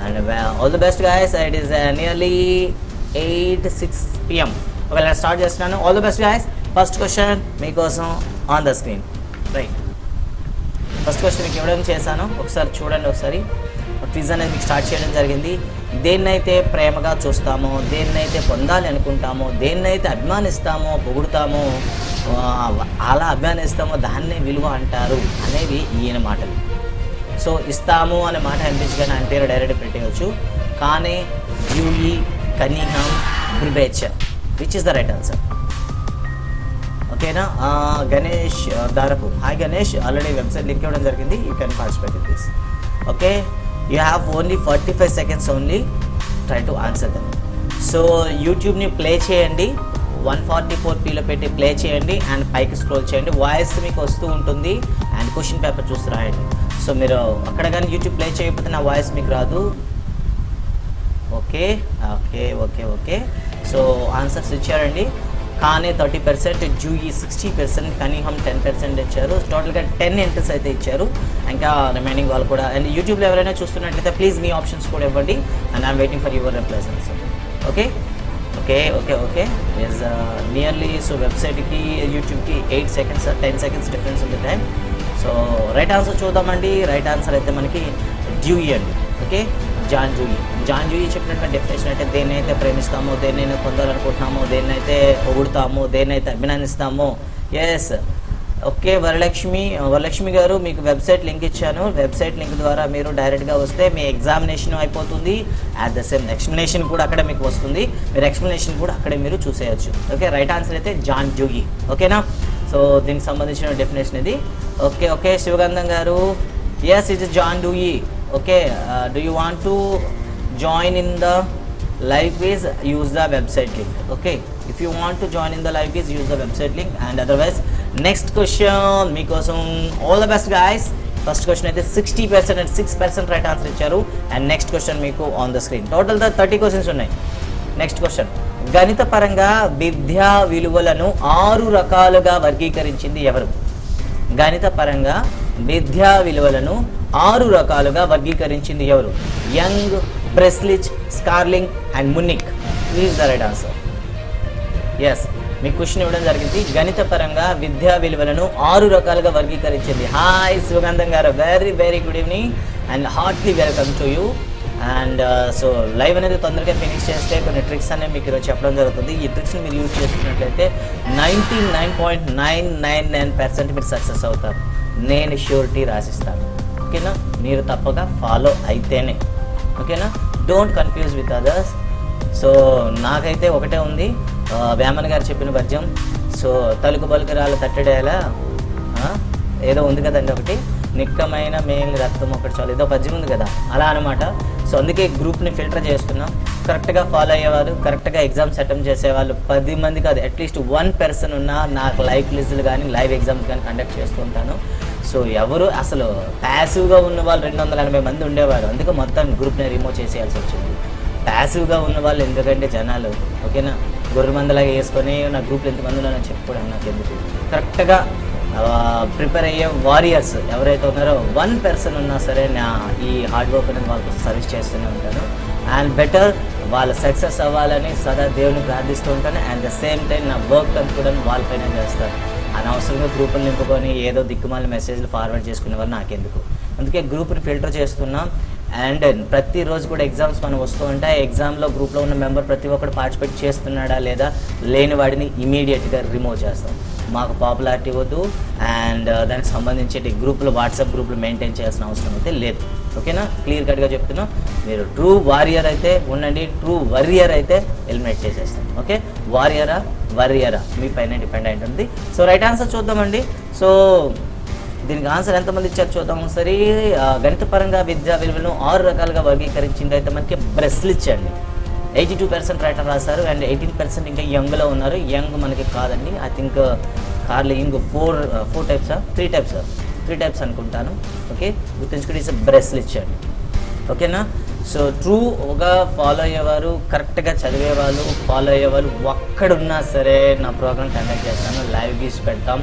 And all the best guys. It is nearly 8:06 p.m. Okay, let's start just now. All the best guys. First question మీకోసం on the screen. Right. First question మీకు ఇవ్వడం చేశాను, ఒకసారి చూడండి. ఒకసారి quiz అనేది మీకు స్టార్ట్ చేయడం జరిగింది. దేన్నైతే ప్రేమగా చూస్తామో, దేన్నైతే పొందాలి అనుకుంటామో, దేన్నైతే అభిమానిస్తామో, పొగుడుతామో, అలా అభిమానిస్తామో దాన్నే విలువ అంటారు అనేవి ఈయన మాటలు. సో ఇస్తాము అనే మాట అనిపించగానే ఆయన పేరు డైరెక్ట్ పెట్టేయచ్చు. కానీ Dewey, Cunningham, Brubacher, which is the right answer? ఓకేనా? Ganesh Darapu, hi Ganesh, already website link ఇవ్వడం జరిగింది. You can participate in this. Okay, you have only 45 seconds only. Try to answer them. So యూట్యూబ్ని ప్లే చేయండి, 144pలో పెట్టి ప్లే చేయండి అండ్ పైకి scroll చేయండి. వాయిస్ మీకు వస్తూ ఉంటుంది అండ్ క్వశ్చన్ పేపర్ చూసి రాయండి. సో మీరు అక్కడ కానీ యూట్యూబ్ ప్లే చేయకపోతే నా వాయిస్ మీకు రాదు. Okay okay okay okay. So answers ఇచ్చారండి. కానీ 30%, జూయి 60%, కనీహం 10% ఇచ్చారు. టోటల్గా 10 ఎంట్రీస్ అయితే ఇచ్చారు. ఇంకా రిమైనింగ్ వాళ్ళు కూడా. అండ్ యూట్యూబ్లో ఎవరైనా చూస్తున్నట్లయితే ప్లీజ్ మీ ఆప్షన్స్ కూడా ఇవ్వండి. And I'm waiting for your replies also. Okay okay okay okay. Is nearly, so వెబ్సైట్కి యూట్యూబ్కి 8 seconds 10 seconds డిఫరెన్స్ ఉంది టైం. సో రైట్ ఆన్సర్ చూద్దామండి. రైట్ ఆన్సర్ అయితే మనకి డ్యూయి అండి. Okay, John Dewey. John Dewey చెప్పినటువంటి డెఫినేషన్ అంటే దేన్నైతే ప్రేమిస్తామో, దేన్నైతే పొందాలనుకుంటున్నామో, దేన్నైతే పొగుడుతామో, దేన్నైతే అభినందిస్తామో. ఎస్. ఓకే, వరలక్ష్మి గారు మీకు వెబ్సైట్ లింక్ ఇచ్చాను. వెబ్సైట్ లింక్ ద్వారా మీరు డైరెక్ట్గా వస్తే మీ ఎగ్జామినేషన్ అయిపోతుంది. అట్ ద సేమ్ ఎక్స్ప్లెనేషన్ కూడా అక్కడే మీకు వస్తుంది. మీరు ఎక్స్ప్లెనేషన్ కూడా అక్కడే మీరు చూసేయచ్చు. ఓకే, రైట్ ఆన్సర్ అయితే జాన్ జూయి. ఓకేనా? సో దీనికి సంబంధించిన డెఫినేషన్ ఇది. Okay okay. శివగంధం garu, yes it is John Dewey. Okay, do you want to join in the live quiz? Use the website link. Okay, if you want to join in the live quiz, use the website link. And otherwise, next question meekosam all the best guys. First question అయితే 60% and 6% right answer ఇచ్చారు. And next question మీకు on the screen. Total 30 questions ఉన్నాయి. Next question, గణిత పరంగా విద్యా విలువలను 6 రకాలుగా వర్గీకరించింది ఎవరు? గణిత పరంగా విద్యా విలువలను 6 రకాలుగా వర్గీకరించింది ఎవరు? Young, Breslich, Schorling and Munick. This is the right answer. Yes, మీకు క్వశ్చన్ ఇవ్వడం జరిగింది. గణిత పరంగా విద్యా విలువలను 6 రకాలుగా వర్గీకరించింది. హాయ్ శివగంధం గారు, very very good evening and heartily welcome to you. And so live అనేది తొందరగా ఫినిష్ చేస్తే కొన్ని ట్రిక్స్ అనేవి మీకు ఈరోజు చెప్పడం జరుగుతుంది. ఈ ట్రిక్స్ని మీరు యూజ్ చేసుకున్నట్లయితే 99.999% మీరు సక్సెస్ అవుతారు. నేను ష్యూరిటీ రాసిస్తాను. ఓకేనా? మీరు తప్పక ఫాలో అయితేనే. ఓకేనా? Don't confuse with others. So నాకైతే ఒకటే ఉంది, వేమన్ గారు చెప్పిన పద్యం. సో తలుకు పలుకు రాళ్ళు తట్టడేలా ఏదో ఉంది కదండి ఒకటి, నిక్కమైన మేలు రక్తం ఒకటి చాలు, ఏదో పద్యం ఉంది కదా, అలా అనమాట. సో అందుకే గ్రూప్ని ఫిల్టర్ చేస్తున్నాం. కరెక్ట్గా ఫాలో అయ్యేవాళ్ళు, కరెక్ట్గా ఎగ్జామ్స్ అటెంప్ట్ చేసేవాళ్ళు 10 మంది కాదు, అట్లీస్ట్ 1 person ఉన్నా నాకు లైవ్ క్విజ్లు కానీ లైవ్ ఎగ్జామ్స్ కానీ కండక్ట్ చేస్తూ ఉంటాను. సో ఎవరు అసలు ప్యాసివ్గా ఉన్న వాళ్ళు 280 మంది ఉండేవారు. అందుకే మొత్తం గ్రూప్ని రిమూవ్ చేసేయాల్సి వచ్చింది. ప్యాసివ్గా ఉన్న వాళ్ళు ఎందుకంటే జనాలు, ఓకేనా, గొర్రె మందలాగా వేసుకొని నా గ్రూప్లో ఎంతమంది ఉన్నారని చెప్పుకోవడం నాకు ఎందుకు. కరెక్ట్గా ప్రిపేర్ అయ్యే వారియర్స్ ఎవరైతే ఉన్నారో 1 person ఉన్నా సరే నా ఈ హార్డ్ వర్క్ అనేది వాళ్ళకు సర్వీస్ చేస్తూనే ఉంటాను. అండ్ బెటర్ వాళ్ళ సక్సెస్ అవ్వాలని సదా దేవుని ప్రార్థిస్తూ ఉంటాను. అండ్ ద సేమ్ టైం నా వర్క్ అంతా కూడా వాళ్ళపైన చేస్తాను. అనవసరంగా గ్రూపులు నింపుకొని ఏదో దిక్కుమాల మెసేజ్లు ఫార్వర్డ్ చేసుకునే వాళ్ళు నాకెందుకు. అందుకే గ్రూప్ని ఫిల్టర్ చేస్తున్నాం. అండ్ ప్రతిరోజు కూడా ఎగ్జామ్స్ మనం వస్తూ ఉంటాయి. ఎగ్జామ్లో గ్రూప్లో ఉన్న మెంబర్ ప్రతి ఒక్కరు పార్టిసిపేట్ చేస్తున్నాడా లేదా, లేని వాడిని ఇమీడియట్గా రిమూవ్ చేస్తాం. మాకు పాపులారిటీ వద్దు. అండ్ దానికి సంబంధించి గ్రూపులు, వాట్సాప్ గ్రూపులు మెయింటైన్ చేయాల్సిన అవసరం అయితే లేదు. ఓకేనా? క్లియర్ కట్గా చెప్తున్నాం. మీరు ట్రూ వారియర్ అయితే ఉండండి, ట్రూ వర్రియర్ అయితే ఎలిమినేట్ చేసేస్తాం. ఓకే, వారియరా వర్రియరా మీ పైన డిపెండ్ అయి ఉంటుంది. సో రైట్ ఆన్సర్ చూద్దామండి. సో దీనికి ఆన్సర్ ఎంతమంది ఇచ్చారు చూద్దాం ఒకసారి. గణితపరంగా విద్యా విలువలను 6 రకాలుగా వర్గీకరించింది అయితే మనకి బ్రెస్లిచ్ అండి. 82% రైట్ రాశారు. అండ్ 18% ఇంకా యంగ్లో ఉన్నారు. యంగ్ మనకి కాదండి, ఐ థింక్ కార్లో యంగ్ 4 types 3 types అనుకుంటాను. ఓకే, గుర్తుంచుకుంటే ఇట్స్ బ్రెస్లిచ్ అండి. ఓకేనా? సో ట్రూగా ఫాలో అయ్యేవారు, కరెక్ట్గా చదివేవాళ్ళు, ఫాలో అయ్యేవాళ్ళు ఒక్కడున్నా సరే నా ప్రోగ్రామ్ కండక్ట్ చేస్తాను, లైవ్ గీసి పెడతాం.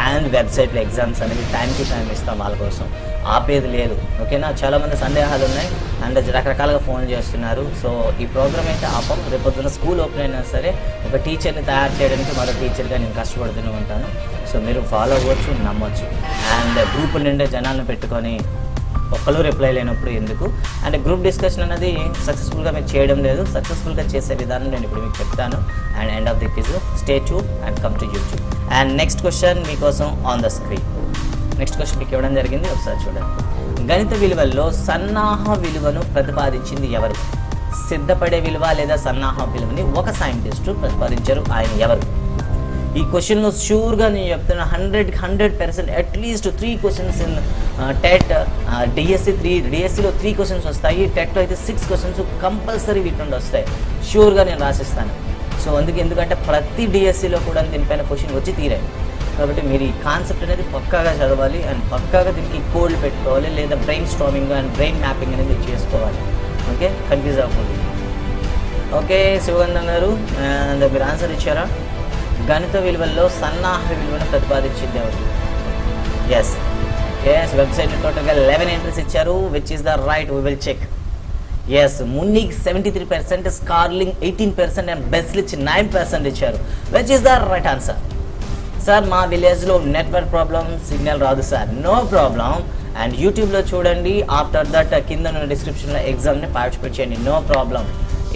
అండ్ వెబ్సైట్లో ఎగ్జామ్స్ అనేవి టైం టు టైం ఇస్తాం వాళ్ళ కోసం. ఆపేది లేదు. ఓకేనా, చాలామంది సందేహాలు ఉన్నాయి అండ్ రకరకాలుగా ఫోన్ చేస్తున్నారు. సో ఈ ప్రోగ్రామ్ అయితే ఆపం. రేపొద్దున స్కూల్ ఓపెన్ అయినా సరే ఒక టీచర్ని తయారు చేయడానికి మరో టీచర్గా నేను కష్టపడుతూనే ఉంటాను. సో మీరు ఫాలో అవ్వచ్చు, నమ్మొచ్చు. అండ్ గ్రూపుల నిండే జనాలను పెట్టుకొని ఒక్కరు రిప్లై లేనప్పుడు ఎందుకు. అండ్ గ్రూప్ డిస్కషన్ అనేది సక్సెస్ఫుల్గా మీరు చేయడం లేదు. సక్సెస్ఫుల్గా చేసే విధానం నేను ఇప్పుడు మీకు చెప్తాను. And end of the quiz stay tuned and come to YouTube. And next question మీకోసం on the screen. Next question మీకు ఇవ్వడం జరిగింది, ఒకసారి చూడండి. గణిత విలువల్లో సన్నాహ విలువను ప్రతిపాదించింది ఎవరు? సిద్ధపడే విలువ లేదా సన్నాహ విలువని ఒక సైంటిస్టు ప్రతిపాదించారు. ఆయన ఎవరు? ఈ క్వశ్చన్లో షూర్గా నేను చెప్తున్నా 100% అట్లీస్ట్ 3 క్వశ్చన్స్ ఇన్ టెట్, డిఎస్సిలో 3 క్వశ్చన్స్ వస్తాయి. టెట్లో అయితే 6 క్వశ్చన్స్ కంపల్సరీ వీటి నుండి వస్తాయి. షూర్గా నేను రాసిస్తాను. సో ఎందుకంటే ప్రతి డిఎస్సిలో కూడా దీనిపైన క్వశ్చన్ వచ్చి తీరాయి. కాబట్టి మీరు ఈ కాన్సెప్ట్ అనేది పక్కాగా చదవాలి అండ్ పక్కాగా దీనికి కోడ్లు పెట్టుకోవాలి, లేదా brain storming and brain mapping అనేది చేసుకోవాలి. ఓకే, కన్ఫ్యూజ్ అవ్వకూడదు. ఓకే శివగంధం గారు, అండ్ మీరు ఆన్సర్ ఇచ్చారా? గణిత విలువల్లో సన్నాహ విలువను ప్రతిపాదించింది ఎవరు? ఎస్ వెబ్సైట్లో టోటల్గా 11 ఎంట్రీస్ ఇచ్చారు, which is the right. We will check. Yes Munick 73%, Schorling 18% and Breslich 9% ఇచ్చారు, which is the right answer. Sir మా విలేజ్లో నెట్వర్క్ ప్రాబ్లం, సిగ్నల్ రాదు సార్. No problem. అండ్ యూట్యూబ్లో చూడండి. ఆఫ్టర్ దట్ కింద ఉన్న డిస్క్రిప్షన్లో ఎగ్జామ్ని పార్టిసిపేట్ చేయండి. నో ప్రాబ్లం,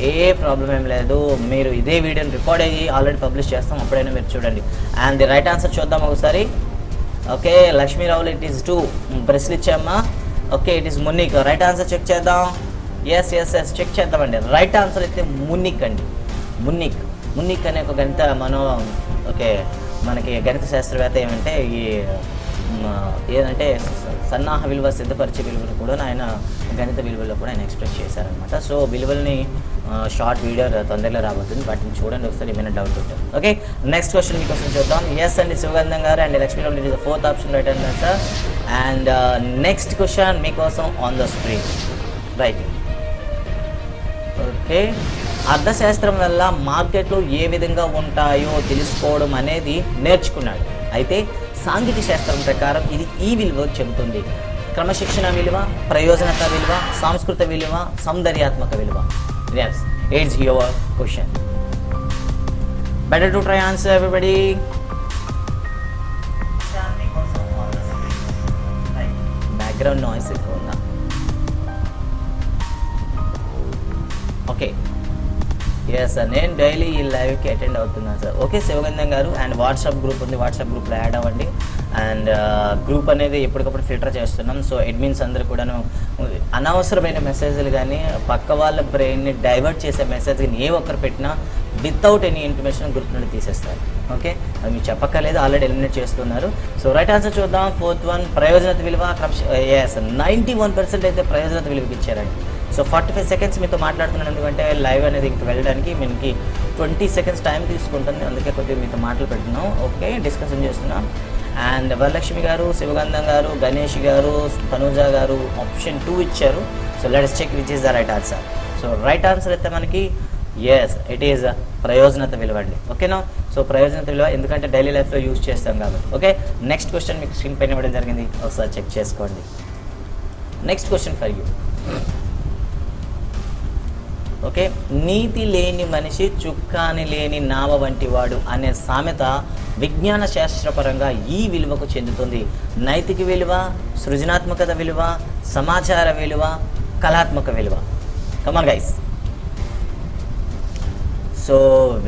ఏ ప్రాబ్లం ఏం లేదు. మీరు ఇదే వీడియోని రికార్డ్ అయ్యి ఆల్రెడీ పబ్లిష్ చేస్తాం, అప్పుడైనా మీరు చూడండి. అండ్ ది రైట్ ఆన్సర్ చూద్దాం ఒకసారి. ఓకే లక్ష్మీరావులు ఇట్ ఈస్ 2, బ్రెస్లు ఇచ్చామ్మా. Okay it is Munick. Right answer check చేద్దాం. ఎస్ చెక్ చేద్దామండి. రైట్ ఆన్సర్ అయితే మున్నిక్ అండి. మున్నిక్ అనే ఒక గణిత మనకి గణిత శాస్త్రవేత్త ఏమంటే ఏదంటే సన్నాహ విలువ, సిద్ధపరిచే విలువలు కూడా ఆయన గణిత విలువల్లో కూడా ఆయన ఎక్స్ప్రెస్ చేశారనమాట. సో విలువల్ని షార్ట్ వీడియో తొందరలో రాబోతుంది, వాటిని చూడండి ఒకసారి, ఏమైనా డౌట్ ఉంటుంది. ఓకే నెక్స్ట్ క్వశ్చన్ మీకోసం చూద్దాం. ఎస్ అండి శివగంధం గారు and Lakshmi Rao it is the 4th option right అండి సార్. అండ్ నెక్స్ట్ క్వశ్చన్ మీకోసం on the screen. Right. Okay అర్థశాస్త్రం వల్ల మార్కెట్లు ఏ విధంగా ఉంటాయో తెలుసుకోవడం అనేది నేర్చుకున్నాడు. అయితే సాంఘిక శాస్త్రం ప్రకారం ఇది ఈ విలువ చెబుతుంది: క్రమశిక్షణ విలువ, ప్రయోజనత విలువ, సాంస్కృత విలువ, సౌందర్యాత్మక విలువ. Yes it's your question. Better to try answer everybody. Background noise ఎక్కువ ఉందా? ఓకే ఎస్ సార్, నేను డైలీ ఈ లైవ్కి అటెండ్ అవుతున్నాను సార్. ఓకే శివగంధం గారు. అండ్ వాట్సాప్ గ్రూప్ ఉంది, వాట్సాప్ గ్రూప్లో యాడ్ అవ్వండి. అండ్ గ్రూప్ అనేది ఎప్పటికప్పుడు ఫిల్టర్ చేస్తున్నాం. సో అడ్మిన్స్ అందరూ కూడాను అనవసరమైన మెసేజ్లు కానీ పక్క వాళ్ళ బ్రెయిన్ని డైవర్ట్ చేసే మెసేజ్ కానీ ఏ ఒక్కరు పెట్టినా వితౌట్ ఎనీ ఇన్ఫర్మేషన్ గ్రూప్ నుండి తీసేస్తారు. ఓకే అది మీకు చెప్పక్కర్లేదు, ఆల్రెడీ ఎలిమినేట్ చేస్తున్నారు. సో రైట్ ఆన్సర్ చూద్దాం. 4th వన్ ప్రయోజనత విలువ. ఎస్ 91% అయితే ప్రయోజనత విలువకి ఇచ్చారండి. సో 45 సెకండ్స్ మీతో మాట్లాడుతున్నాను, ఎందుకంటే లైవ్ అనేది ఇంక వెళ్ళడానికి మనకి 20 సెకండ్స్ టైం తీసుకుంటుంది, అందుకే కొద్దిగా మీతో మాటలు పెడుతున్నాం. ఓకే డిస్కషన్ చేస్తున్నాం. అండ్ వరలక్ష్మి గారు, శివగంధం గారు, గణేష్ గారు, తనూజ గారు ఆప్షన్ 2 ఇచ్చారు. So let's check which is the right answer. So right answer అయితే మనకి ఎస్ ఇట్ ఈస్ ప్రయోజనత విలువ అండి. ఓకేనా. సో ప్రయోజనత విలువ ఎందుకంటే డైలీ లైఫ్లో యూజ్ చేస్తాం కాబట్టి. ఓకే నెక్స్ట్ క్వశ్చన్ మీకు స్క్రీన్ పైన ఇవ్వడం జరిగింది, ఒకసారి చెక్ చేసుకోండి. Next question for you. Okay నీతి లేని మనిషి చుక్కాని లేని నావ వంటి వాడు అనే సామెత విజ్ఞాన శాస్త్రపరంగా ఈ విలువకు చెందుతుంది: నైతిక విలువ, సృజనాత్మకత విలువ, సమాచార విలువ, కళాత్మక విలువ. Come on guys. సో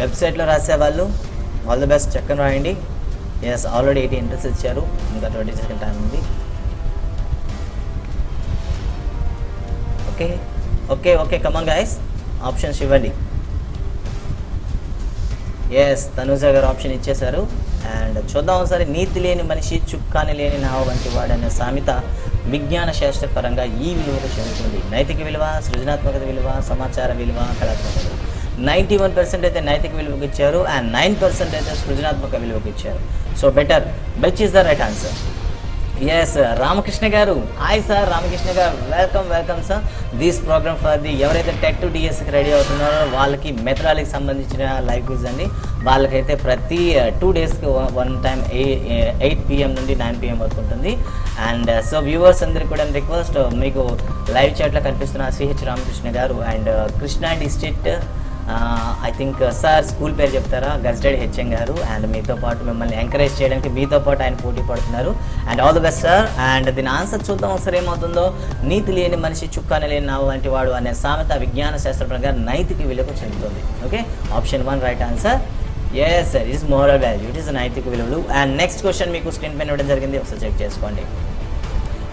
వెబ్సైట్లో రాసేవాళ్ళు ఆల్ ది బెస్ట్, చక్కని రాయండి. ఎస్ ఆల్రెడీ 80 ఎంట్రీస్ ఇచ్చారు, ఇంకా 20 సెకండ్ టైం ఉంది. Okay okay okay come on guys, options ఇవ్వండి. ఎస్ తనూజ గారు ఆప్షన్ ఇచ్చేశారు. అండ్ చూద్దాం ఒకసారి. నీతి లేని మనిషి చుక్కాని లేని నావ వంటి వాడు అనే సామెత విజ్ఞాన శాస్త్రపరంగా ఈ విలువకు చెందుతుంది: నైతిక విలువ, సృజనాత్మకత విలువ, సమాచార విలువ, కళాత్మక విలువ. 91% అయితే నైతిక విలువకి ఇచ్చారు అండ్ 9% అయితే సృజనాత్మక విలువకి ఇచ్చారు. So better which is the right answer? Yes Ramakrishna గారు, హాయ్ సార్ రామకృష్ణ గారు, welcome sir. This program for the ఎవరైతే టెట్ టు డిఎస్కి రెడీ అవుతున్నారో వాళ్ళకి మెథడాలజీకి సంబంధించిన లైవ్ క్విజ్ అండి. వాళ్ళకైతే ప్రతి 2 డేస్కి వన్ టైం 8 PM నుండి 9 PM వరకు ఉంటుంది. అండ్ సో వ్యూవర్స్ అందరికీ కూడా రిక్వెస్ట్, మీకు లైవ్ చాట్లో కనిపిస్తున్న సిహెచ్ రామకృష్ణ గారు and Krishna district I think sir school పేరు చెప్తారా, గజ్డెడ్ హెచ్ఎం గారు. అండ్ మీతో పాటు మిమ్మల్ని ఎంకరేజ్ చేయడానికి మీతో పాటు ఆయన పోటీ పడుతున్నారు. And all the best sir. And దీని ఆన్సర్ చూద్దాం ఒకసారి ఏమవుతుందో. నీతి లేని మనిషి చుక్కాని లేని నావు వంటి వాడు అనే సామెత విజ్ఞాన శాస్త్ర ప్రకారం నైతిక విలువకు చెందుతుంది. Okay, option 1 right answer. Yes sir, it is moral value, it is నైతిక విలువలు. అండ్ నెక్స్ట్ క్వశ్చన్ మీకు స్క్రీన్ పైన ఇవ్వడం జరిగింది, ఒకసారి చెక్ చేసుకోండి.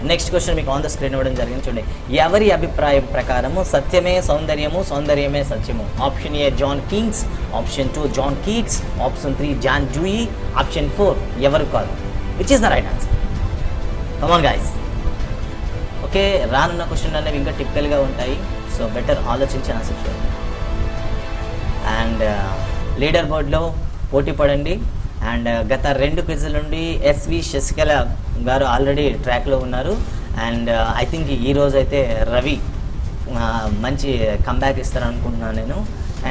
నెక్స్ట్ క్వశ్చన్ మీకు ఆన్ ద స్క్రీన్ ఇవ్వడం జరిగింది, చూడండి. ఎవరి అభిప్రాయం ప్రకారము సత్యమే సౌందర్యము, సౌందర్యమే సత్యము? Option A John Keats, option 2 John Keats, option 3 John Dewey, option 4 ఎవరు కాదు. Which is the right answer? Come on guys. Okay, రానున్న క్వశ్చన్ అనేవి ఇంకా టిపికల్గా ఉంటాయి, సో బెటర్ ఆలోచించి ఆన్సర్ చేయండి. అండ్ లీడర్ బోర్డ్లో పోటీ పడండి. అండ్ గత 2 క్విజ్ల నుండి ఎస్వి శశికళ గారు ఆల్రెడీ ట్రాక్లో ఉన్నారు. అండ్ ఐ థింక్ ఈరోజు అయితే రవి మంచి కంబ్యాక్ ఇస్తారనుకుంటున్నాను నేను.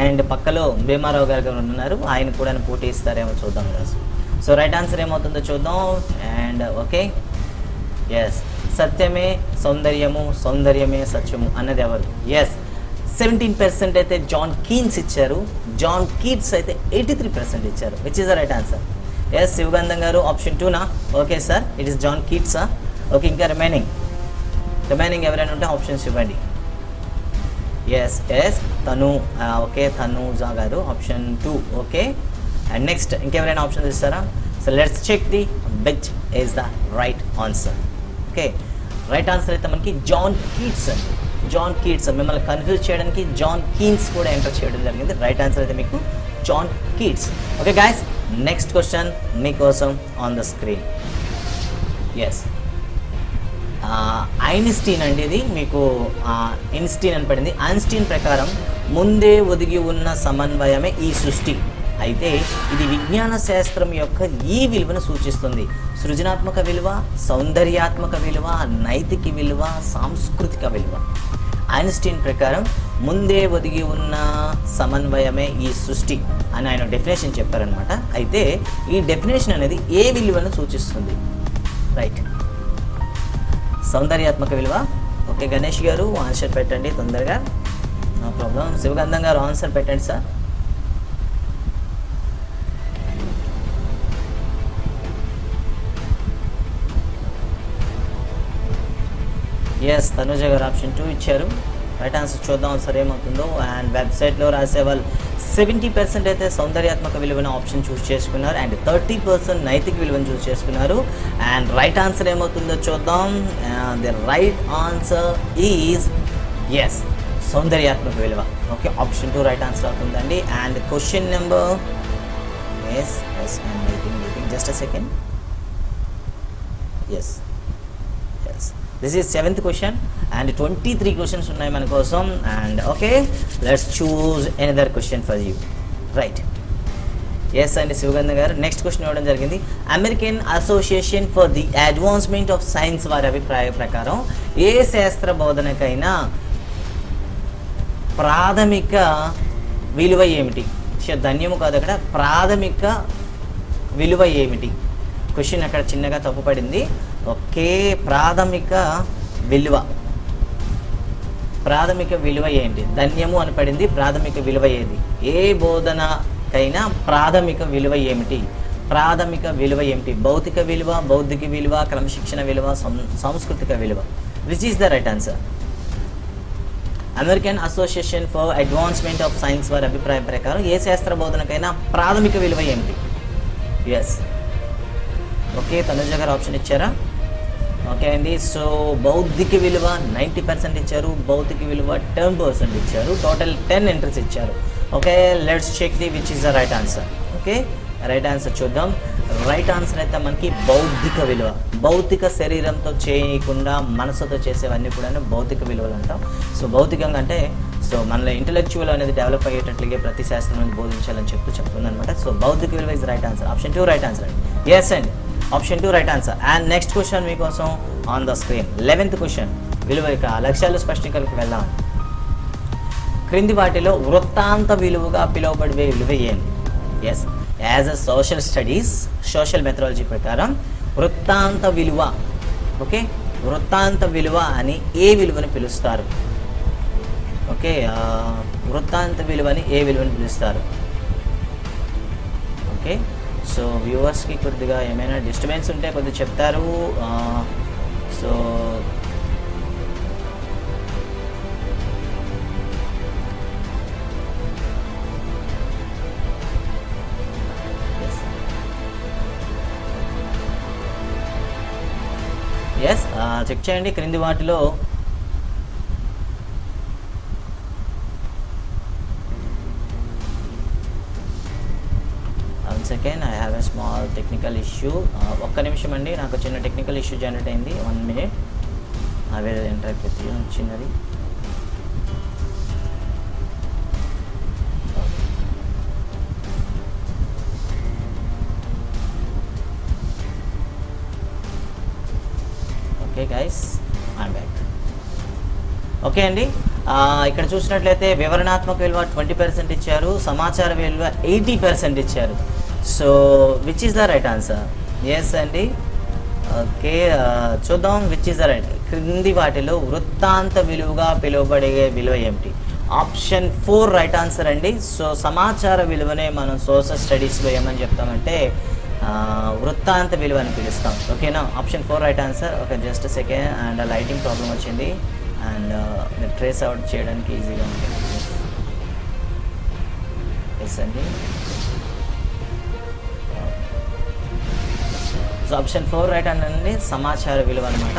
అండ్ పక్కలో భీమారావు గారు ఉన్నారు, ఆయన కూడా పోటీ ఇస్తారేమో చూద్దాం ఈరోజు. సో రైట్ ఆన్సర్ ఏమవుతుందో చూద్దాం. అండ్ ఓకే, ఎస్, సత్యమే సౌందర్యము, సౌందర్యమే సత్యము అన్నది ఎవరు? ఎస్, 17% అయితే జాన్ కీన్స్ ఇచ్చారు. జాన్ కీట్స్ అయితే 83% ఇచ్చారు. Which is the right answer? Yes, Sivagandham garu option 2నా? Okay sir, it is John కీట్సా? ఓకే, ఇంకా రిమైనింగ్ ఎవరైనా ఉంటే ఆప్షన్స్ ఇవ్వండి. Yes Tanu, okay Tanuja garu option 2. Okay, and next ఇంకెవరైనా ఆప్షన్స్ ఇస్తారా? So let's check the which is the right answer. Okay, right answer అయితే మనకి జాన్ కీట్స్ అండి. జాన్ కీట్స్, మిమ్మల్ని కన్ఫ్యూజ్ చేయడానికి జాన్ కీన్స్ కూడా ఎంటర్ చేయడం జరిగింది. రైట్ ఆన్సర్ అయితే మీకు John Keats. Okay guys, next question మీకోసం on the screen. Yes, Einstein అండి, ఇది మీకు ఐన్స్టీన్ అని పడింది. ఐన్స్టీన్ ప్రకారం ముందే ఒదిగి ఉన్న సమన్వయమే ఈ సృష్టి. అయితే ఇది విజ్ఞాన శాస్త్రం యొక్క ఈ విలువను సూచిస్తుంది. సృజనాత్మక విలువ, సౌందర్యాత్మక విలువ, నైతిక విలువ, సాంస్కృతిక విలువ. ఐన్స్టీన్ ప్రకారం ముందే ఒదిగి ఉన్న సమన్వయమే ఈ సృష్టి అని ఆయన డెఫినేషన్ చెప్పారనమాట. అయితే ఈ డెఫినేషన్ అనేది ఏ విలువను సూచిస్తుంది? రైట్, సౌందర్యాత్మక విలువ. ఓకే, గణేష్ గారు ఆన్సర్ పెట్టండి తొందరగా, నో ప్రాబ్లం. శివగంధం గారు ఆన్సర్ పెట్టండి సార్. ఎస్, తనుజ గారు ఆప్షన్ 2 ఇచ్చారు. రైట్ ఆన్సర్ చూద్దాం సార్ ఏమవుతుందో. అండ్ వెబ్సైట్లో రాసే వాళ్ళు 70% అయితే సౌందర్యాత్మక విలువను ఆప్షన్ చూస్ చేసుకున్నారు అండ్ 30% నైతిక విలువను చూస్ చేసుకున్నారు. అండ్ రైట్ ఆన్సర్ ఏమవుతుందో చూద్దాం. The right answer is yes, సౌందర్యాత్మక విలువ. ఓకే, ఆప్షన్ 2 రైట్ ఆన్సర్ అవుతుందండి. And question number yes waiting just a second. Yes, this is 7th question and 23 questions ఉన్నాయి మన కోసం. And okay, let's choose another question for you. Right, yes అండి Sivagandha garu next question ఇవ్వడం జరిగింది. American Association for the advancement of science వారి అభిప్రాయ ప్రకారం ఏ శాస్త్ర బోధనకైనా ప్రాథమిక విలువ ఏమిటి? ధన్యము కాదు, అక్కడ ప్రాథమిక విలువ ఏమిటి? క్వశ్చన్ అక్కడ చిన్నగా తప్పుపడింది. ఓకే, ప్రాథమిక విలువ ఏంటి? ధన్యము అని పడింది, ప్రాథమిక విలువ ఏది? ఏ బోధనకైనా ప్రాథమిక విలువ ఏమిటి? ప్రాథమిక విలువ ఏమిటి? భౌతిక విలువ, బౌద్ధిక విలువ, క్రమశిక్షణ విలువ, సాంస్కృతిక విలువ. Which is the right answer? American Association for advancement of science వారి అభిప్రాయం ప్రకారం ఏ శాస్త్ర బోధనకైనా ప్రాథమిక విలువ ఏమిటి? ఎస్, ఓకే తనుజ గారు ఆప్షన్ ఇచ్చారా? ఓకే అండి, సో బౌద్ధిక విలువ 90% ఇచ్చారు, భౌతిక విలువ 10% ఇచ్చారు, టోటల్ 10 ఎంట్రీస్ ఇచ్చారు. Okay, let's check the which is the right answer. Okay, right answer చూద్దాం. రైట్ ఆన్సర్ అయితే మనకి భౌతిక విలువ. భౌతిక శరీరంతో చేయకుండా మనసుతో చేసేవన్నీ కూడా భౌతిక విలువలు అంటాం. సో భౌతికంగా అంటే సో మనలో ఇంటలెక్చువల్ అనేది డెవలప్ అయ్యేటట్లుగా ప్రతి శాస్త్రం బోధించాలని చెప్తుంది అనమాట. సో భౌతిక విలువ is right answer. Option 2 right answer అండి. ఎస్ అండి, option 2 right answer. And next question మీకోసం on the screen. 11th question, విలువ యొక్క లక్ష్యాలు స్పష్టీకరణకు వెళ్దాం. క్రింది వాటిలో వృత్తాంత విలువగా పిలువబడే విలువ ఏంటి? Yes, as a social studies, social methodology ప్రకారం వృత్తాంత విలువ, ఓకే, వృత్తాంత విలువ అని ఏ విలువను పిలుస్తారు? ఓకే, వృత్తాంత విలువని ఏ విలువని పిలుస్తారు? ఓకే, సో వ్యూవర్స్కి కొద్దిగా ఏమైనా డిస్టర్బెన్స్ ఉంటే కొద్దిగా చెప్తారు. సో ఎస్, చెక్ చేయండి. క్రింది వాటిలో second, I have a small technical issue. ఒక్క నిమిషం అండి, నాకు చిన్న టెక్నికల్ ఇష్యూ జనరేట్ అయింది. 1 minute, I will interact with you. చిన్నది. Okay guys, I'm back. Okay అండి, ఇక్కడ చూసినట్లయితే వివరణాత్మక విలువ 20% ఇచ్చారు, సమాచార విలువ 80% ఇచ్చారు. So which is the right answer? Yes అండి. ఓకే, చూద్దాం విచ్ ఈస్ ద రైట్. క్రింది వాటిలో వృత్తాంత విలువగా పిలువబడే విలువ ఏమిటి? ఆప్షన్ 4 రైట్ ఆన్సర్ అండి. సో సమాచార విలువనే మనం సోషల్ స్టడీస్లో ఏమని చెప్తామంటే వృత్తాంత విలువ అని పిలుస్తాం. ఓకేనా, option 4 right answer. Okay, just second. And lighting problem వచ్చింది, అండ్ మీరు ట్రేస్ అవుట్ చేయడానికి ఈజీగా ఉంటుంది. ఎస్ అండి. సో ఆప్షన్ 4 రైట్ అండి, సమాచార విలువ అనమాట.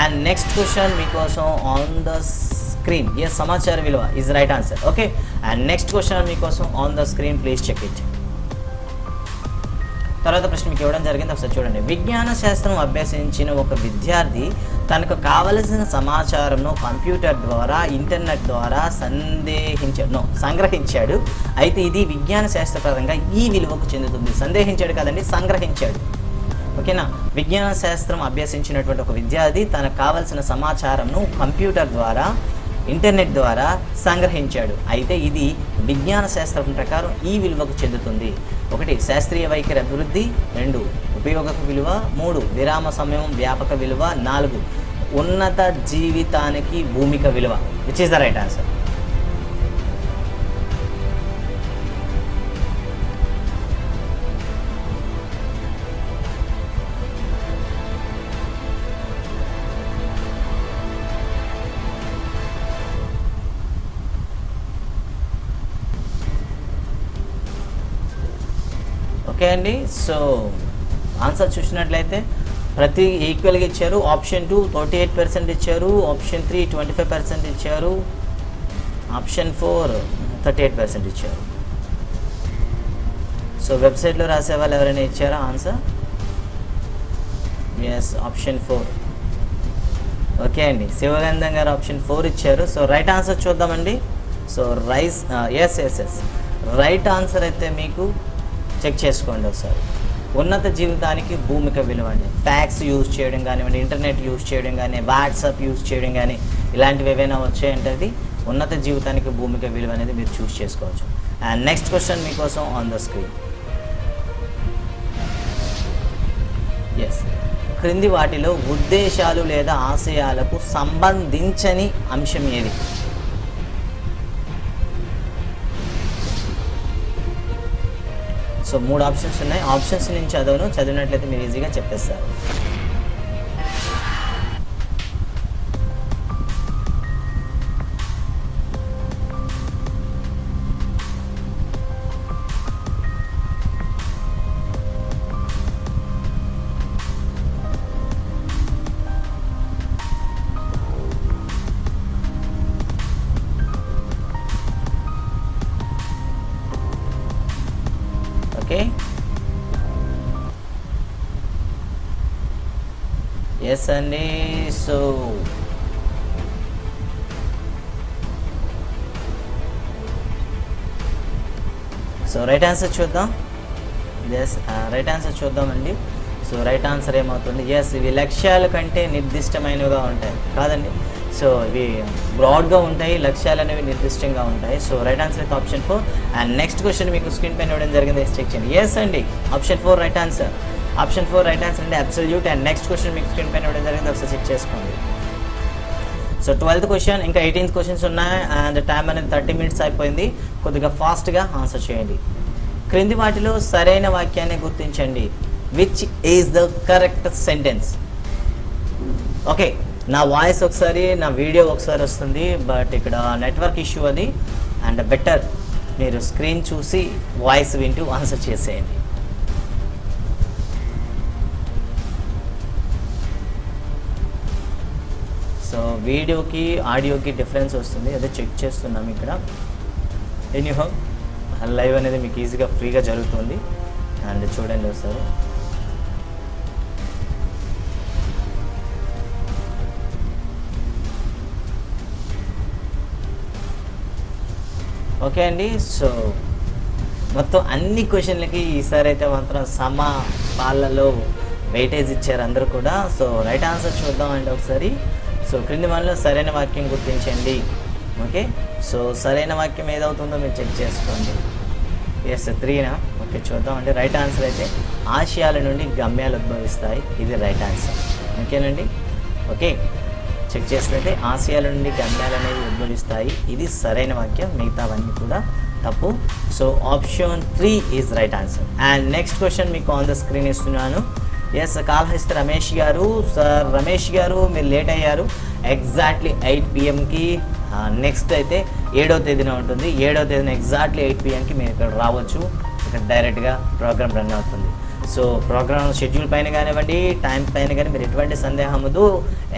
అండ్ నెక్స్ట్ క్వశ్చన్ మీకోసం ఆన్ ద స్క్రీన్. ఎస్, సమాచార విలువ is right answer. Okay, and next question మీకోసం on the screen, please check it. తర్వాత ప్రశ్న మీకు ఇవ్వడం జరిగింది, ఒకసారి చూడండి. విజ్ఞాన శాస్త్రం అభ్యసించిన ఒక విద్యార్థి తనకు కావలసిన సమాచారంను కంప్యూటర్ ద్వారా, ఇంటర్నెట్ ద్వారా సంగ్రహించాడు. అయితే ఇది విజ్ఞాన శాస్త్రపరంగా ఈ విలువకు చెందుతుంది. సందేహించాడు కదండి, సంగ్రహించాడు. ఓకేనా, విజ్ఞాన శాస్త్రం అభ్యసించినటువంటి ఒక విద్యార్థి తనకు కావలసిన సమాచారంను కంప్యూటర్ ద్వారా, ఇంటర్నెట్ ద్వారా సంగ్రహించాడు. అయితే ఇది విజ్ఞాన శాస్త్రం ప్రకారం ఈ విలువకు చెందుతుంది. 1 శాస్త్రీయ వైఖరి అభివృద్ధి, 2 ఉపయోగక విలువ, 3 విరామ సమయం వ్యాపక విలువ, 4 ఉన్నత జీవితానికి భూమిక విలువ. Which is the right answer? Okay అండి, సో ఆన్సర్ చూసినట్లయితే ప్రతి ఈక్వల్గా ఇచ్చారు. ఆప్షన్ 2 38% ఇచ్చారు, ఆప్షన్ 3 25% ఇచ్చారు, ఆప్షన్ 4 38% ఇచ్చారు. సో వెబ్సైట్లో రాసే వాళ్ళు ఎవరైనా ఇచ్చారా ఆన్సర్? Yes, option 4. ఓకే అండి, శివగంధం గారు ఆప్షన్ 4 ఇచ్చారు. సో రైట్ ఆన్సర్ చూద్దామండి. సో ఎస్ రైట్ ఆన్సర్ అయితే మీకు చెక్ చేసుకోండి ఒకసారి. ఉన్నత జీవితానికి భూమిక విలువ అండి. ఫ్యాక్స్ యూజ్ చేయడం కానివ్వండి, ఇంటర్నెట్ యూజ్ చేయడం కానీ, వాట్సాప్ యూజ్ చేయడం కానీ, ఇలాంటివి ఏవైనా వచ్చాయంటే అది ఉన్నత జీవితానికి భూమిక విలువ అనేది మీరు చూస్ చేసుకోవచ్చు. అండ్ నెక్స్ట్ క్వశ్చన్ మీకోసం ఆన్ ద స్క్రీన్. ఎస్, క్రింది వాటిలో ఉద్దేశాలు లేదా ఆశయాలకు సంబంధించని అంశం ఏది? సో 3 ఆప్షన్స్ ఉన్నాయి. ఆప్షన్స్ నుంచి చదివినట్లయితే మీరు ఈజీగా చెప్పేస్తారు. ఓకే, ఎస్ అండి. సో రైట్ ఆన్సర్ చూద్దాం. ఎస్, రైట్ ఆన్సర్ చూద్దామండి. సో రైట్ ఆన్సర్ ఏమవుతుంది? ఎస్, ఇవి లక్ష్యాల కంటే నిర్దిష్టమైనవిగా ఉంటాయి కాదండి. సో ఇవి బ్రాడ్గా ఉంటాయి, లక్ష్యాలు అనేవి నిర్దిష్టంగా ఉంటాయి. సో రైట్ ఆన్సర్ అయితే ఆప్షన్ 4. అండ్ నెక్స్ట్ క్వశ్చన్ మీకు స్క్రీన్ పైన ఇవ్వడం జరిగింది, చెక్ చేయండి. ఎస్ అండి, option 4 right answer. Option 4 right answer అండి, అబ్సల్యూట్. అండ్ నెక్స్ట్ క్వశ్చన్ మీకు స్క్రీన్ పైన ఇవ్వడం జరిగింది, ఒకసారి చెక్ చేసుకోండి. సో 12th క్వశ్చన్, ఇంకా 18 క్వశ్చన్స్ ఉన్నాయి. అండ్ టైం అనేది 30 minutes అయిపోయింది. కొద్దిగా ఫాస్ట్గా ఆన్సర్ చేయండి. క్రింది వాటిలో సరైన వాక్యాన్ని గుర్తించండి. Which is the correct sentence? Okay, నా వాయిస్ ఒకసారి, నా వీడియో ఒకసారి వస్తుంది, బట్ ఇక్కడ నెట్వర్క్ ఇష్యూ అది. అండ్ బెటర్ మీరు స్క్రీన్ చూసి వాయిస్ వింటూ ఆన్సర్ చేసేయండి. సో వీడియోకి ఆడియోకి డిఫరెన్స్ వస్తుంది, అదే చెక్ చేస్తున్నాం ఇక్కడ. ఎనీహౌ లైవ్ అనేది మీకు ఈజీగా ఫ్రీగా జరుగుతుంది. అండ్ చూడండి ఒకసారి. ఓకే అండి, సో మొత్తం అన్ని క్వశ్చన్లకి ఈసారి అయితే మాత్రం సమ పాళ్ళలో వెయిటేజ్ ఇచ్చారు అందరూ కూడా. సో రైట్ ఆన్సర్ చూద్దామండి ఒకసారి. సో క్రింది మనలో సరైన వాక్యం గుర్తించండి. ఓకే, సో సరైన వాక్యం ఏదవుతుందో మీరు చెక్ చేసుకోండి. ఎస్ 3నా? ఓకే, చూద్దామండి. రైట్ ఆన్సర్ అయితే ఆశయాల నుండి గమ్యాలు ఉద్భవిస్తాయి, ఇది రైట్ ఆన్సర్. ఓకేనండి, ఓకే చెక్ చేసినట్లయితే ఆశయాల నుండి గమ్యాలు అనేవి ఉద్భవిస్తాయి, ఇది సరైన వాక్యం. మిగతావన్నీ కూడా తప్పు. So option 3 is right answer. And next question మీకు ఆన్ ద స్క్రీన్ ఇస్తున్నాను. ఎస్, కాళహస్తి రమేష్ గారు. సార్ రమేష్ గారు, మీరు లేట్ అయ్యారు. ఎగ్జాక్ట్లీ 8 PM నెక్స్ట్ అయితే 7వ తేదీన ఉంటుంది. 7వ తేదీన ఎగ్జాక్ట్లీ 8 PM మీరు ఇక్కడ రావచ్చు. ఇక్కడ డైరెక్ట్గా ప్రోగ్రామ్ రన్ అవుతుంది. సో ప్రోగ్రామ్ షెడ్యూల్ పైన కానివ్వండి, టైం పైన కానీ మీరు ఎటువంటి సందేహం వద్దు,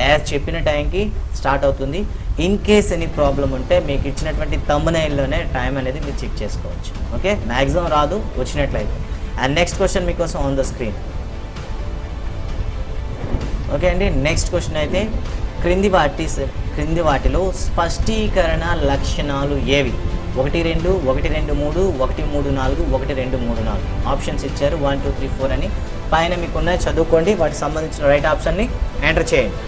యాజ్ చెప్పిన టైంకి స్టార్ట్ అవుతుంది. ఇన్ కేస్ ఎనీ ప్రాబ్లం ఉంటే మీకు ఇచ్చినటువంటి థంబ్నెయిల్లోనే టైం అనేది మీరు చెక్ చేసుకోవచ్చు. ఓకే, మ్యాక్సిమం రాదు, వచ్చినట్లయితే. అండ్ నెక్స్ట్ క్వశ్చన్ మీకోసం ఆన్ ద స్క్రీన్. ఓకే అండి, నెక్స్ట్ క్వశ్చన్ అయితే క్రింది వాటిలో స్పష్టీకరణ లక్షణాలు ఏవి? 1 2 1 2 3 1 3 4 1 2 3 4 ఆప్షన్స్ ఇచ్చారు 1 2 3 4 అని. పైన మీకున్న చదువుకోండి, వాటికి సంబంధించిన రైట్ ఆప్షన్ని ఎంటర్ చేయండి.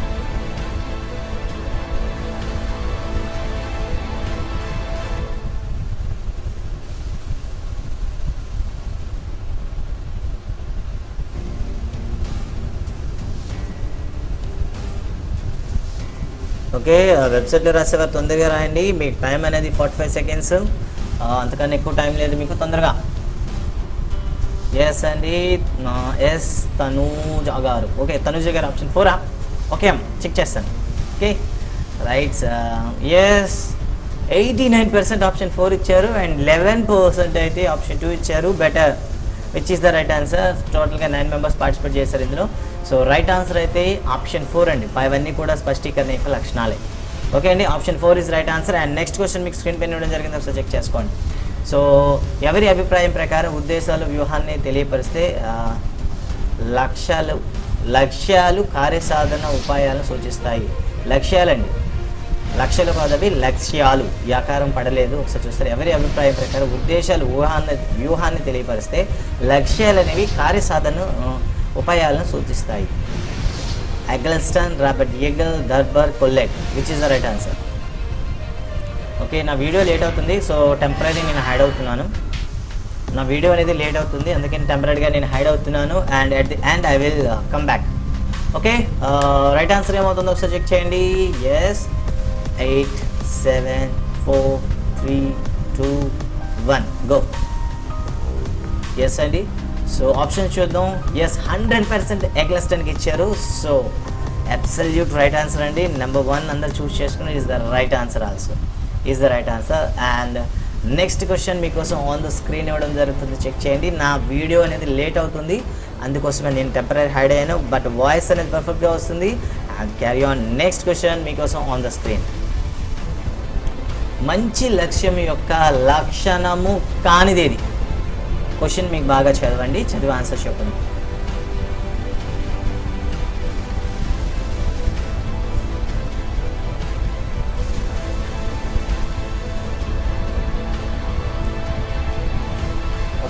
ఓకే, వెబ్సైట్లో రాసేవారు తొందరగా రాయండి, మీకు టైం అనేది 45 seconds, అంతకన్నా ఎక్కువ టైం లేదు మీకు, తొందరగా. ఎస్ అండి, ఎస్ తనూజ గారు. ఓకే, తనూజ గారు ఆప్షన్ 4. ఓకే అమ్మ, చెక్ చేస్తాను. ఓకే రైట్, ఎస్ 89% ఆప్షన్ 4 ఇచ్చారు. అండ్ 11% అయితే ఆప్షన్ 2 ఇచ్చారు. Better, which is the right answer? టోటల్గా 9 members పార్టిసిపేట్ చేశారు ఇందులో. సో రైట్ ఆన్సర్ అయితే ఆప్షన్ 4 అండి. పైవన్నీ కూడా స్పష్టీకరణ యొక్క లక్షణాలే. ఓకే అండి, option 4 is right answer. And next question మీకు స్క్రీన్ పైన ఇవ్వడం జరిగింది, ఒకసారి చెక్ చేసుకోండి. సో ఎవరి అభిప్రాయం ప్రకారం ఉద్దేశాలు వ్యూహాన్ని తెలియపరిస్తే లక్ష్యాలు కార్యసాధన ఉపాయాలను సూచిస్తాయి? లక్ష్యాలండి, లక్ష్యాలు కాదవి లక్ష్యాలు, వ్యాకారం పడలేదు. ఒకసారి చూస్తారు. ఎవరి అభిప్రాయం ప్రకారం ఉద్దేశాలు వ్యూహాన్ని తెలియపరిస్తే లక్ష్యాలు అనేవి కార్యసాధన ఉపాయాలను సూచిస్తాయి? Eggleston, Robert Ebel, Durbar, Collett, which is the right answer? Okay, నా వీడియో లేట్ అవుతుంది, సో టెంపరీ నేను హైడ్ అవుతున్నాను. నా వీడియో అనేది లేట్ అవుతుంది, అందుకని టెంపరీగా నేను హైడ్ అవుతున్నాను. And at the end I will come back. Okay, right answer ఏమవుతుందో ఒకసారి చెక్ చేయండి. Yes 8 7 4 3 2 1 go. ఎస్ అండి, సో ఆప్షన్ చూద్దాం. ఎస్ 100% ఎగ్లస్టన్కి ఇచ్చారు. సో అబ్సల్యూట్ రైట్ ఆన్సర్ అండి. నెంబర్ 1 అందరు చూస్ చేసుకుని is the right answer, also is the right answer. And next question మీకోసం ఆన్ ద స్క్రీన్ ఇవ్వడం జరుగుతుంది, చెక్ చేయండి. నా వీడియో అనేది లేట్ అవుతుంది, అందుకోసమే నేను టెంపరీ హైడ్ అయ్యాను, బట్ వాయిస్ అనేది పర్ఫెక్ట్గా వస్తుంది. And carry on. Next question మీకోసం ఆన్ ద స్క్రీన్. మంచి లక్ష్యం యొక్క లక్షణము కానిదేది? క్వశ్చన్ మీకు బాగా చదవండి, చదివి ఆన్సర్ చెప్పండి.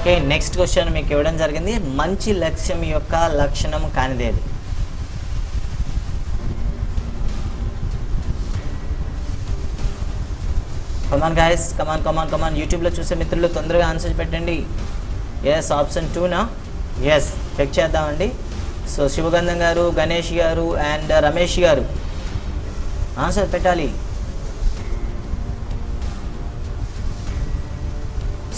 ఓకే, నెక్స్ట్ క్వశ్చన్ మీకు ఇవ్వడం జరిగింది, మంచి లక్ష్యం యొక్క లక్షణం కానిదేది? కమాన్ గైస్, కమాన్. యూట్యూబ్లో చూసే మిత్రులు తొందరగా ఆన్సర్ పెట్టండి. ఎస్, ఆప్షన్ 2నా? ఎస్, చెక్ చేద్దామండి. సో శివగంధం గారు, గణేష్ గారు అండ్ రమేష్ గారు ఆన్సర్ పెట్టాలి.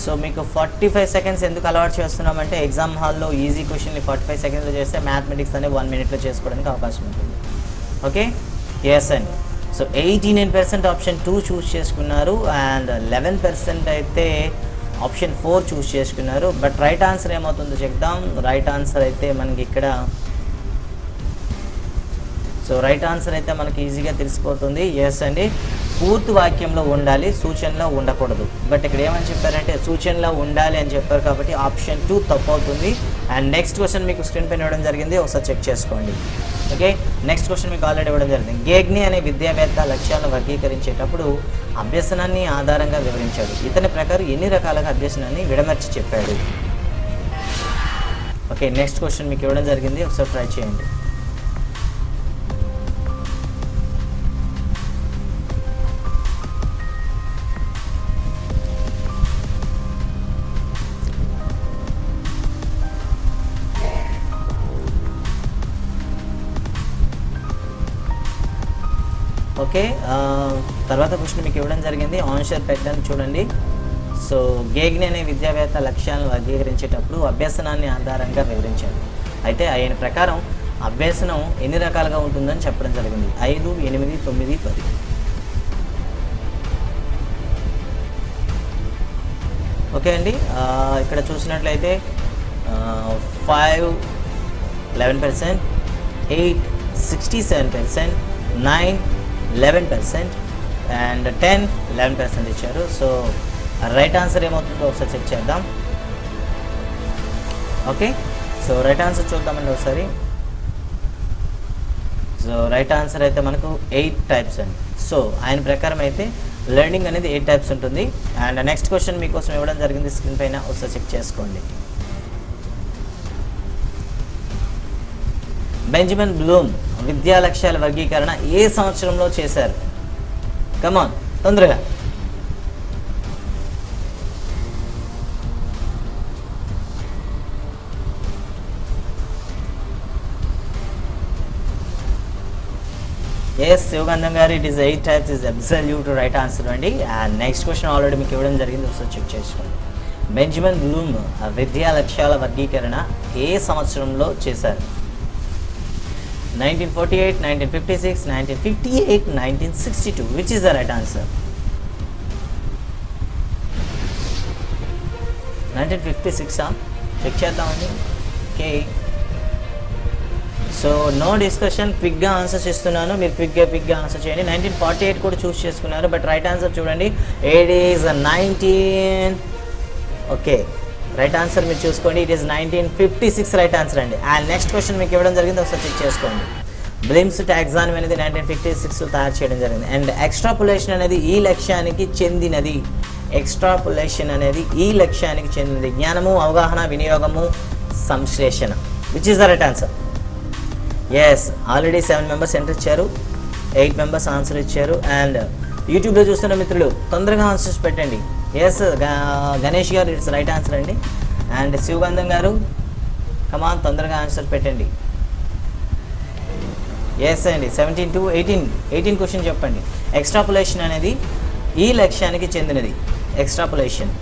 సో మీకు 45 సెకండ్స్ ఎందుకు అలవాటు చేస్తున్నామంటే, ఎగ్జామ్ హాల్లో ఈజీ క్వశ్చన్ని 45 సెకండ్స్లో చేస్తే మ్యాథమెటిక్స్ అనేది 1 మినిట్లో చేసుకోవడానికి అవకాశం ఉంటుంది. ఓకే, ఎస్ అండి. సో 89% ఆప్షన్ 2 చూస్ చేసుకున్నారు అండ్ 11% అయితే ఆప్షన్ 4 చూస్ చేసుకున్నారు. బట్ రైట్ ఆన్సర్ ఏమవుతుందో చెప్దాం. రైట్ ఆన్సర్ అయితే మనకి ఇక్కడ, సో రైట్ ఆన్సర్ అయితే మనకి ఈజీగా తెలిసిపోతుంది. ఎస్ అండి, పూర్తి వాక్యంలో ఉండాలి, సూచనలో ఉండకూడదు. బట్ ఇక్కడ ఏమని చెప్పారంటే సూచనలో ఉండాలి అని చెప్పారు కాబట్టి ఆప్షన్ 2 తప్పు అవుతుంది. అండ్ నెక్స్ట్ క్వశ్చన్ మీకు స్క్రీన్ పైన ఇవ్వడం జరిగింది, ఒకసారి చెక్ చేసుకోండి. ఓకే, నెక్స్ట్ క్వశ్చన్ మీకు ఆల్రెడీ ఇవ్వడం జరిగింది. గేగ్నే అనే విద్యావేత్త లక్ష్యాలను వర్గీకరించేటప్పుడు అభ్యసనాన్ని ఆధారంగా వివరించాడు. ఇతని ప్రకారం ఎన్ని రకాలుగా అభ్యసనాన్ని విడమర్చి చెప్పాడు? ఓకే, నెక్స్ట్ క్వశ్చన్ మీకు ఇవ్వడం జరిగింది, ఒకసారి ట్రై చేయండి. ఓకే, తర్వాత క్వశ్చన్ మీకు ఇవ్వడం జరిగింది, ఆన్సర్ పెట్టడానికి చూడండి. సో గేగ్నే అనే విద్యావేత్త లక్ష్యాలను వర్గీకరించేటప్పుడు అభ్యసనాన్ని ఆధారంగా వివరించాడు. అయితే ఆయన ప్రకారం అభ్యసనం ఎన్ని రకాలుగా ఉంటుందని చెప్పడం జరిగింది. 5, 8, 9, 10. ఓకే అండి, ఇక్కడ చూసినట్లయితే 5 11%, 8 67%, 9 11% అండ్ 10 11% ఇచ్చారు. సో రైట్ ఆన్సర్ ఏమవుతుందో ఒకసారి చెక్ చేద్దాం. ఓకే, సో రైట్ ఆన్సర్ చూద్దామండి ఒకసారి. సో రైట్ ఆన్సర్ అయితే మనకు 8 టైప్స్ అండి. సో ఆయన ప్రకారం అయితే లెర్నింగ్ అనేది 8 టైప్స్ ఉంటుంది. అండ్ నెక్స్ట్ క్వశ్చన్ మీకోసం ఇవ్వడం జరిగింది స్క్రీన్ పైన, ఒకసారి చెక్ చేసుకోండి. బెంజమిన్ బ్లూమ్ విద్యా లక్ష్యాల వర్గీకరణ ఏ సంవత్సరంలో చేశారు? కమాన్, తొందరగా. ఎస్, శివగంధం గారు, it is 8 types is absolute right answer అండి. అండ్ నెక్స్ట్ క్వశ్చన్ ఆల్రెడీ మీకు ఇవ్వడం జరిగింది, ఒకసారి చెక్ చేసుకోండి. బెంజమిన్ బ్లూమ్ విద్యా లక్ష్యాల వర్గీకరణ ఏ సంవత్సరంలో చేశారు? 1948, 1956, 1958, 1962. Which is the right answer? 1956. Check చేద్దామండి. ఓకే, సో నో డిస్కషన్, క్విక్గా ఆన్సర్స్ ఇస్తున్నాను, మీరు క్విక్గా ఆన్సర్ చేయండి. 1948 కూడా చూస్ చేసుకున్నారు, బట్ రైట్ ఆన్సర్ చూడండి, it is 19. Okay, right answer మీరు చూసుకోండి, ఇట్ ఈస్ 1956 రైట్ ఆన్సర్ అండి. అండ్ నెక్స్ట్ క్వశ్చన్ మీకు ఇవ్వడం జరిగింది, ఒకసారి చెక్ చేసుకోండి. బ్లిమ్స్ టాక్సానమీ అనేది 1956లో తయారు చేయడం జరిగింది. అండ్ ఎక్స్ట్రాపులేషన్ అనేది ఈ లక్ష్యానికి చెందినది. ఎక్స్ట్రాపులేషన్ అనేది ఈ లక్ష్యానికి చెందినది. జ్ఞానము, అవగాహన, వినియోగము, సంశ్లేషణ. Which is the right answer? Yes, already 7 members enter ఇచ్చారు, 8 మెంబర్స్ ఆన్సర్ ఇచ్చారు. అండ్ యూట్యూబ్లో చూస్తున్న మిత్రులు తొందరగా ఆన్సర్స్ పెట్టండి. ఎస్, గణేష్ గారు, ఇట్స్ రైట్ ఆన్సర్ అండి. అండ్ శివగంధం గారు, కమాన్, తొందరగా ఆన్సర్ పెట్టండి. ఎస్ అండి, 17 to 18 క్వశ్చన్ చెప్పండి. ఎక్స్ట్రాపులేషన్ అనేది ఈ లక్ష్యానికి చెందినది. Extrapolation.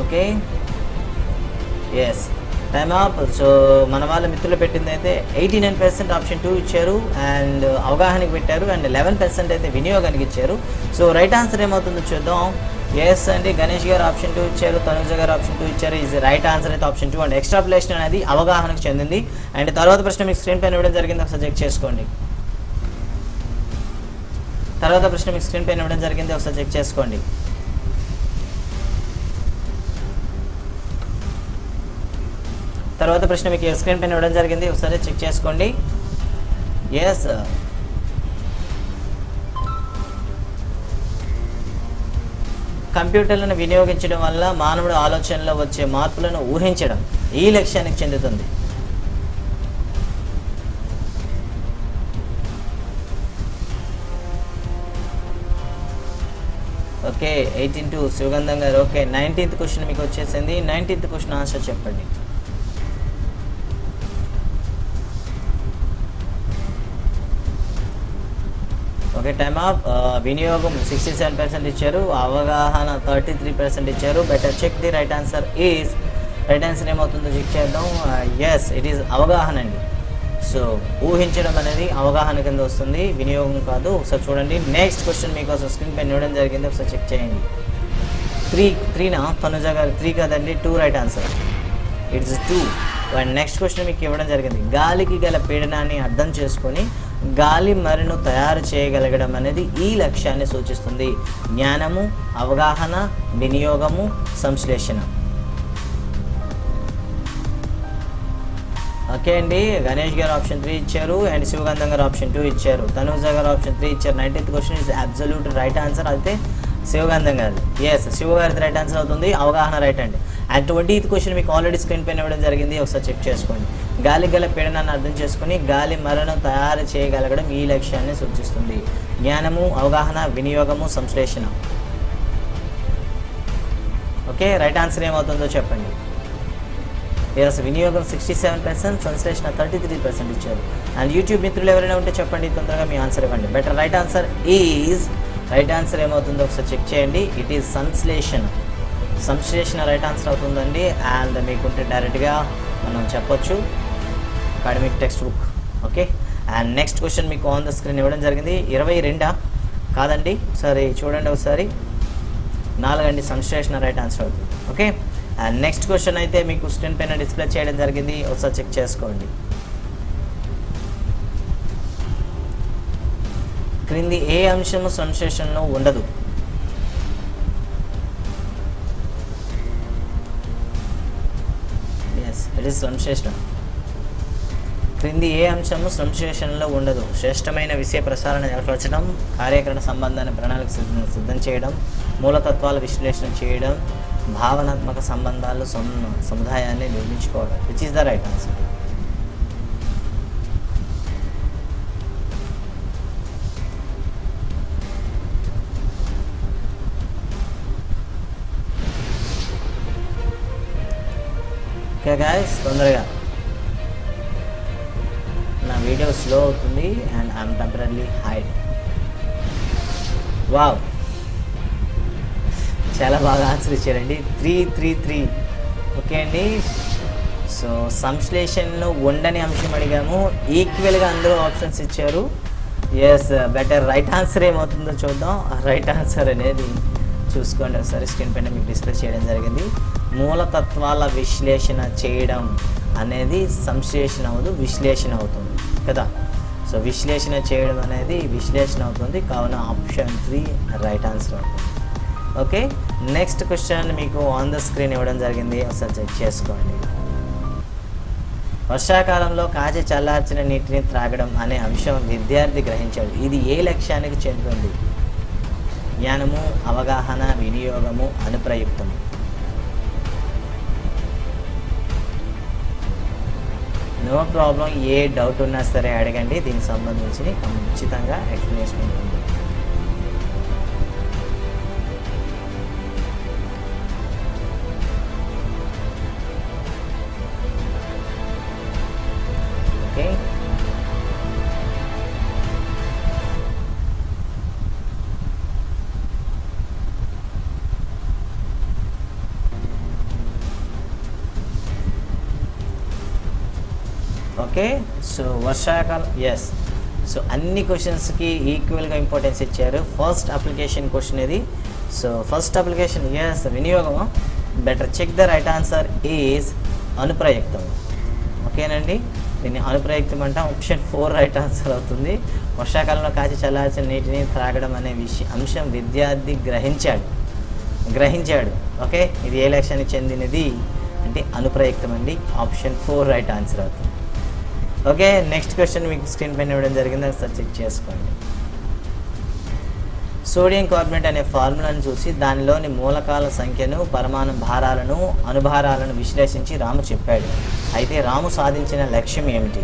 Okay, yes, time up. So మన వాళ్ళ మిత్రులు పెట్టింది అయితే 89% ఆప్షన్ 2 ఇచ్చారు అండ్ అవగాహనకి పెట్టారు, అండ్ 11% అయితే వినియోగానికి ఇచ్చారు. సో రైట్ ఆన్సర్ ఏమవుతుందో చూద్దాం. ఎస్ అండి, గణేష్ గారు ఆప్షన్ 2 ఇచ్చారు, తనుజ గారు ఆప్షన్ 2 ఇచ్చారు. ఈజ్ రైట్ ఆన్సర్ అయితే ఆప్షన్ 2 అండ్ ఎక్స్ట్రాపులేషన్ అనేది అవగాహనకు చెందింది. అండ్ తర్వాత ప్రశ్న మీకు స్క్రీన్ పైన ఇవ్వడం జరిగింది, ఒకసారి చెక్ చేసుకోండి. తర్వాత ప్రశ్న మీకు స్క్రీన్ పైన ఇవ్వడం జరిగింది, ఒకసారి చెక్ చేసుకోండి. ఎస్, కంప్యూటర్లను వినియోగించడం వల్ల మానవుడి ఆలోచనలో వచ్చే మార్పులను ఊహించడం ఈ లక్ష్యానికి చెందుతుంది. ఓకే 18 సుగంధం గారు. ఓకే 19th క్వశ్చన్ మీకు వచ్చేసింది. 19th క్వశ్చన్ ఆన్సర్ చెప్పండి. Okay time off. వినియోగం 67% ఇచ్చారు, అవగాహన 33% ఇచ్చారు. Better check the right answer is, right answer ఏమవుతుందో చెక్ చేద్దాం. ఎస్ ఇట్ ఈస్ అవగాహన అండి. సో ఊహించడం అనేది అవగాహన కింద వస్తుంది, వినియోగం కాదు. ఒకసారి చూడండి. నెక్స్ట్ క్వశ్చన్ మీకోసం స్క్రీన్ పైన ఇవ్వడం జరిగింది, ఒకసారి చెక్ చేయండి. 3 తనుజ గారు 3 కాదండి, 2 right answer. It's 2. And next question మీకు ఇవ్వడం జరిగింది. గాలికి గల పీడనాన్ని అర్థం చేసుకొని గాలి మరిను తయారు చేయగలగడం అనేది ఈ లక్ష్యాన్ని సూచిస్తుంది. జ్ఞానము, అవగాహన, వినియోగము, సంశ్లేషణ. ఓకే అండి. గణేష్ గారు ఆప్షన్ 3 ఇచ్చారు అండ్ శివగంధం గారు ఆప్షన్ 2 ఇచ్చారు. తనుజ గారు ఆప్షన్ 3 ఇచ్చారు. 19th question is absolute right answer. అయితే శివగంధం గారు ఎస్ శివ గారిది రైట్ ఆన్సర్ అవుతుంది, అవగాహన రైట్ అండి. అండ్ 20th క్వశ్చన్ మీకు ఆల్రెడీ స్క్రీన్ పైన ఇవ్వడం జరిగింది, ఒకసారి చెక్ చేసుకోండి. గాలి గల పీడనాన్ని అర్థం చేసుకుని గాలి మరణం తయారు చేయగలగడం ఈ లక్ష్యాన్ని సూచిస్తుంది. జ్ఞానము, అవగాహన, వినియోగము, సంశ్లేషణ. ఓకే రైట్ ఆన్సర్ ఏమవుతుందో చెప్పండి. ఎస్ వినియోగం 67%, సంశ్లేషణ 33% ఇచ్చారు. అండ్ యూట్యూబ్ మిత్రులు ఎవరైనా ఉంటే చెప్పండి, తొందరగా మీ ఆన్సర్ ఇవ్వండి. Better right answer is, right answer ఏమవుతుందో ఒకసారి చెక్ చేయండి. ఇట్ ఈజ్ సంశ్లేషణ. సంశ్లేషణ రైట్ ఆన్సర్ అవుతుందండి. అండ్ మీకుంటే డైరెక్ట్గా మనం చెప్పొచ్చు academic text book. Okay and next question మీకు ఆన్ ద స్క్రీన్ ఇవ్వడం జరిగింది. 22 కాదండి, ఒకసారి చూడండి ఒకసారి. 4 అండి, సంశ్లేషణ రైట్ ఆన్సర్ అవుతుంది. ఓకే అండ్ నెక్స్ట్ క్వశ్చన్ అయితే మీకు స్క్రీన్ పైన డిస్ప్లే చేయడం జరిగింది, ఒకసారి చెక్ చేసుకోండి. క్రింది ఏ అంశము సంశ్లేషణలో ఉండదు? ఎస్ ఇట్ ఈస్ సంశ్లేషణ. క్రింది ఏ అంశము సంశ్లేషణలో ఉండదు? శ్రేష్టమైన విషయ ప్రసారణ ఏర్పరచడం, కార్యకరణ సంబంధాన్ని ప్రణాళిక సిద్ధం చేయడం, మూలతత్వాల విశ్లేషణ చేయడం, భావనాత్మక సంబంధాలు సముదాయాన్ని నిర్మించుకోవడం. Which is the right answer? Okay guys తొందరగా, నా వీడియో స్లో అవుతుంది and I'm temporary hide. Wow చాలా బాగా ఆన్సర్ ఇచ్చారండి. 3 ఓకే అండి. సో సంశ్లేషణలో ఉండని అంశం అడిగాము, ఈక్వల్గా అందరూ ఆప్షన్స్ ఇచ్చారు. ఎస్ బెటర్ రైట్ ఆన్సర్ ఏమవుతుందో చూద్దాం. రైట్ ఆన్సర్ అనేది చూసుకోండి ఒకసారి, స్క్రీన్ పైన మీకు డిస్ప్లే చేయడం జరిగింది. మూలతత్వాల విశ్లేషణ చేయడం అనేది సంశ్లేషణ అవ్వదు, విశ్లేషణ అవుతుంది కదా. సో విశ్లేషణ చేయడం అనేది విశ్లేషణ అవుతుంది, కావున ఆప్షన్ 3 రైట్ ఆన్సర్ అవుతుంది. ఓకే నెక్స్ట్ క్వశ్చన్ మీకు ఆన్ ద స్క్రీన్ ఇవ్వడం జరిగింది, ఒకసారి చెక్ చేసుకోండి. వర్షాకాలంలో కాచి చల్లార్చిన నీటిని త్రాగడం అనే అంశం విద్యార్థి గ్రహించాడు. ఇది ఏ లక్ష్యానికి చెందుతుంది? జ్ఞానము, అవగాహన, వినియోగము, అనుప్రయుక్తము. నో ప్రాబ్లం, ఏ డౌట్ ఉన్నా సరే అడగండి, దీనికి సంబంధించి ఖచ్చితంగా ఎక్స్ప్లెనేషన్ ఉంటుంది. ఓకే ఓకే సో వర్షాకాలం ఎస్. సో అన్ని క్వశ్చన్స్కి ఈక్వల్గా ఇంపార్టెన్స్ ఇచ్చారు. ఫస్ట్ అప్లికేషన్ క్వశ్చన్ ఇది. సో ఫస్ట్ అప్లికేషన్ ఎస్ వినియోగము. Better check the right answer is అనుప్రయుక్తం. ఓకేనండి, దీన్ని అనుప్రయుక్తం అంటే ఆప్షన్ 4 రైట్ ఆన్సర్ అవుతుంది. వర్షాకాలంలో కాచి చల్లార్చిన నీటిని త్రాగడం అనే అంశం విద్యార్థి గ్రహించాడు. ఓకే ఇది ఏ లక్ష్యానికి చెందినది అంటే అనుప్రయుక్తం అండి, ఆప్షన్ 4 రైట్ ఆన్సర్ అవుతుంది. ఓకే నెక్స్ట్ క్వశ్చన్ మీకు స్క్రీన్ పైన ఇవ్వడం జరిగింది, ఒకసారి చెక్ చేసుకోండి. సోడియం కార్బోనేట్ అనే ఫార్ములాను చూసి దానిలోని మూలకాల సంఖ్యను, పరమాణు భారాలను, అణుభారాలను విశ్లేషించి రాము చెప్పాడు. అయితే రాము సాధించిన లక్ష్యం ఏమిటి?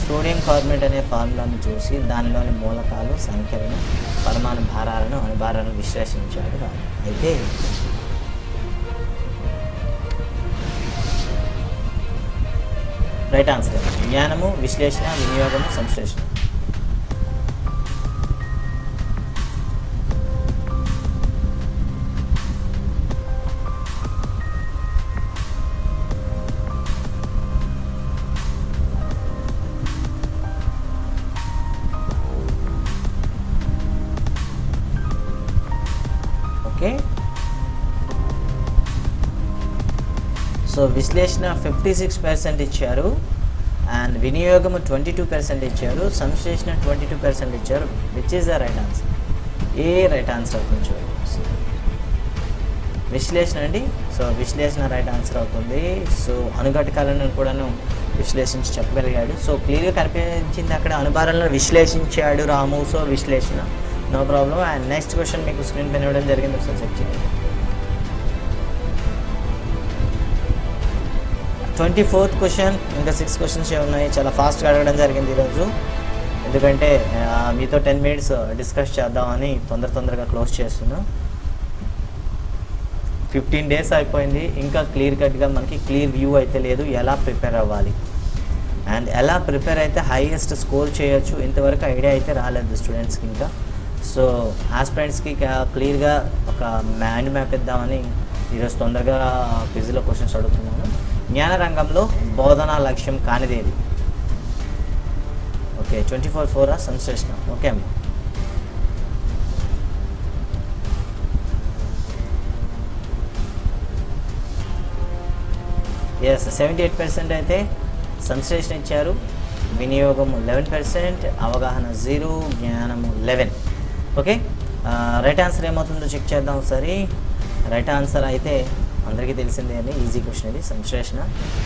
సోడియం కార్బోనేట్ అనే ఫార్ములాను చూసి దానిలోని మూలకాలు సంఖ్యలను, పరమాణు భారాలను, అణుభారాలను విశ్లేషించాడు రాము. అయితే రైట్ ఆన్సర్ జ్ఞానము, విశ్లేషణ, వినియోగము, సంశ్లేషణ. ఓకే, సో విశ్లేషణ 56% ఇచ్చారు, అండ్ వినియోగము 22% ఇచ్చారు, సంశ్లేషణ 22% ఇచ్చారు. Which is the right answer? ఏ రైట్ ఆన్సర్ అవుతుంది చూడండి. విశ్లేషణ అండి. సో విశ్లేషణ రైట్ ఆన్సర్ అవుతుంది. సో అణుఘటకాలను కూడాను విశ్లేషించి చెప్పగలిగాడు. సో క్లియర్గా కనిపించింది అక్కడ, అణుభారాలను విశ్లేషించాడు రాము. సో విశ్లేషణ, no problem. And next question మీకు స్క్రీన్ పైన ఇవ్వడం జరిగింది, ఒకసారి చెక్ చేయండి. 24th question. ఇంకా 6 క్వశ్చన్స్ ఉన్నాయి. చాలా ఫాస్ట్గా అడగడం జరిగింది ఈరోజు, ఎందుకంటే మీతో 10 minutes డిస్కస్ చేద్దామని తొందరగా క్లోజ్ చేస్తున్నాం. 15 days అయిపోయింది, ఇంకా క్లియర్ కట్గా మనకి క్లియర్ వ్యూ అయితే లేదు ఎలా ప్రిపేర్ అవ్వాలి అండ్ ఎలా ప్రిపేర్ అయితే హైయెస్ట్ స్కోర్ చేయొచ్చు. ఇంతవరకు ఐడియా అయితే రాలేదు స్టూడెంట్స్కి ఇంకా. సో ఆస్పిరెంట్స్కి క్లియర్గా ఒక మైండ్ మ్యాప్ ఇద్దామని ఈరోజు తొందరగా క్విజ్లో క్వశ్చన్స్ అడుగుతున్నాను. జ్ఞాన రంగంలో బోధనా లక్ష్యం కానిదేది? ఓకే, 24/4 సంశ్లేషణ. ఓకే అమ్మ. ఎస్, 78% అయితే సంశ్లేషణ ఇచ్చారు, వినియోగము 11%, అవగాహన 0, జ్ఞానము 11. ఓకే, రైట్ ఆన్సర్ ఏమవుతుందో చెక్ చేద్దాం ఒకసారి. రైట్ ఆన్సర్ అయితే అందరికీ తెలిసిందే అని, ఈజీ క్వశ్చన్ ఇది.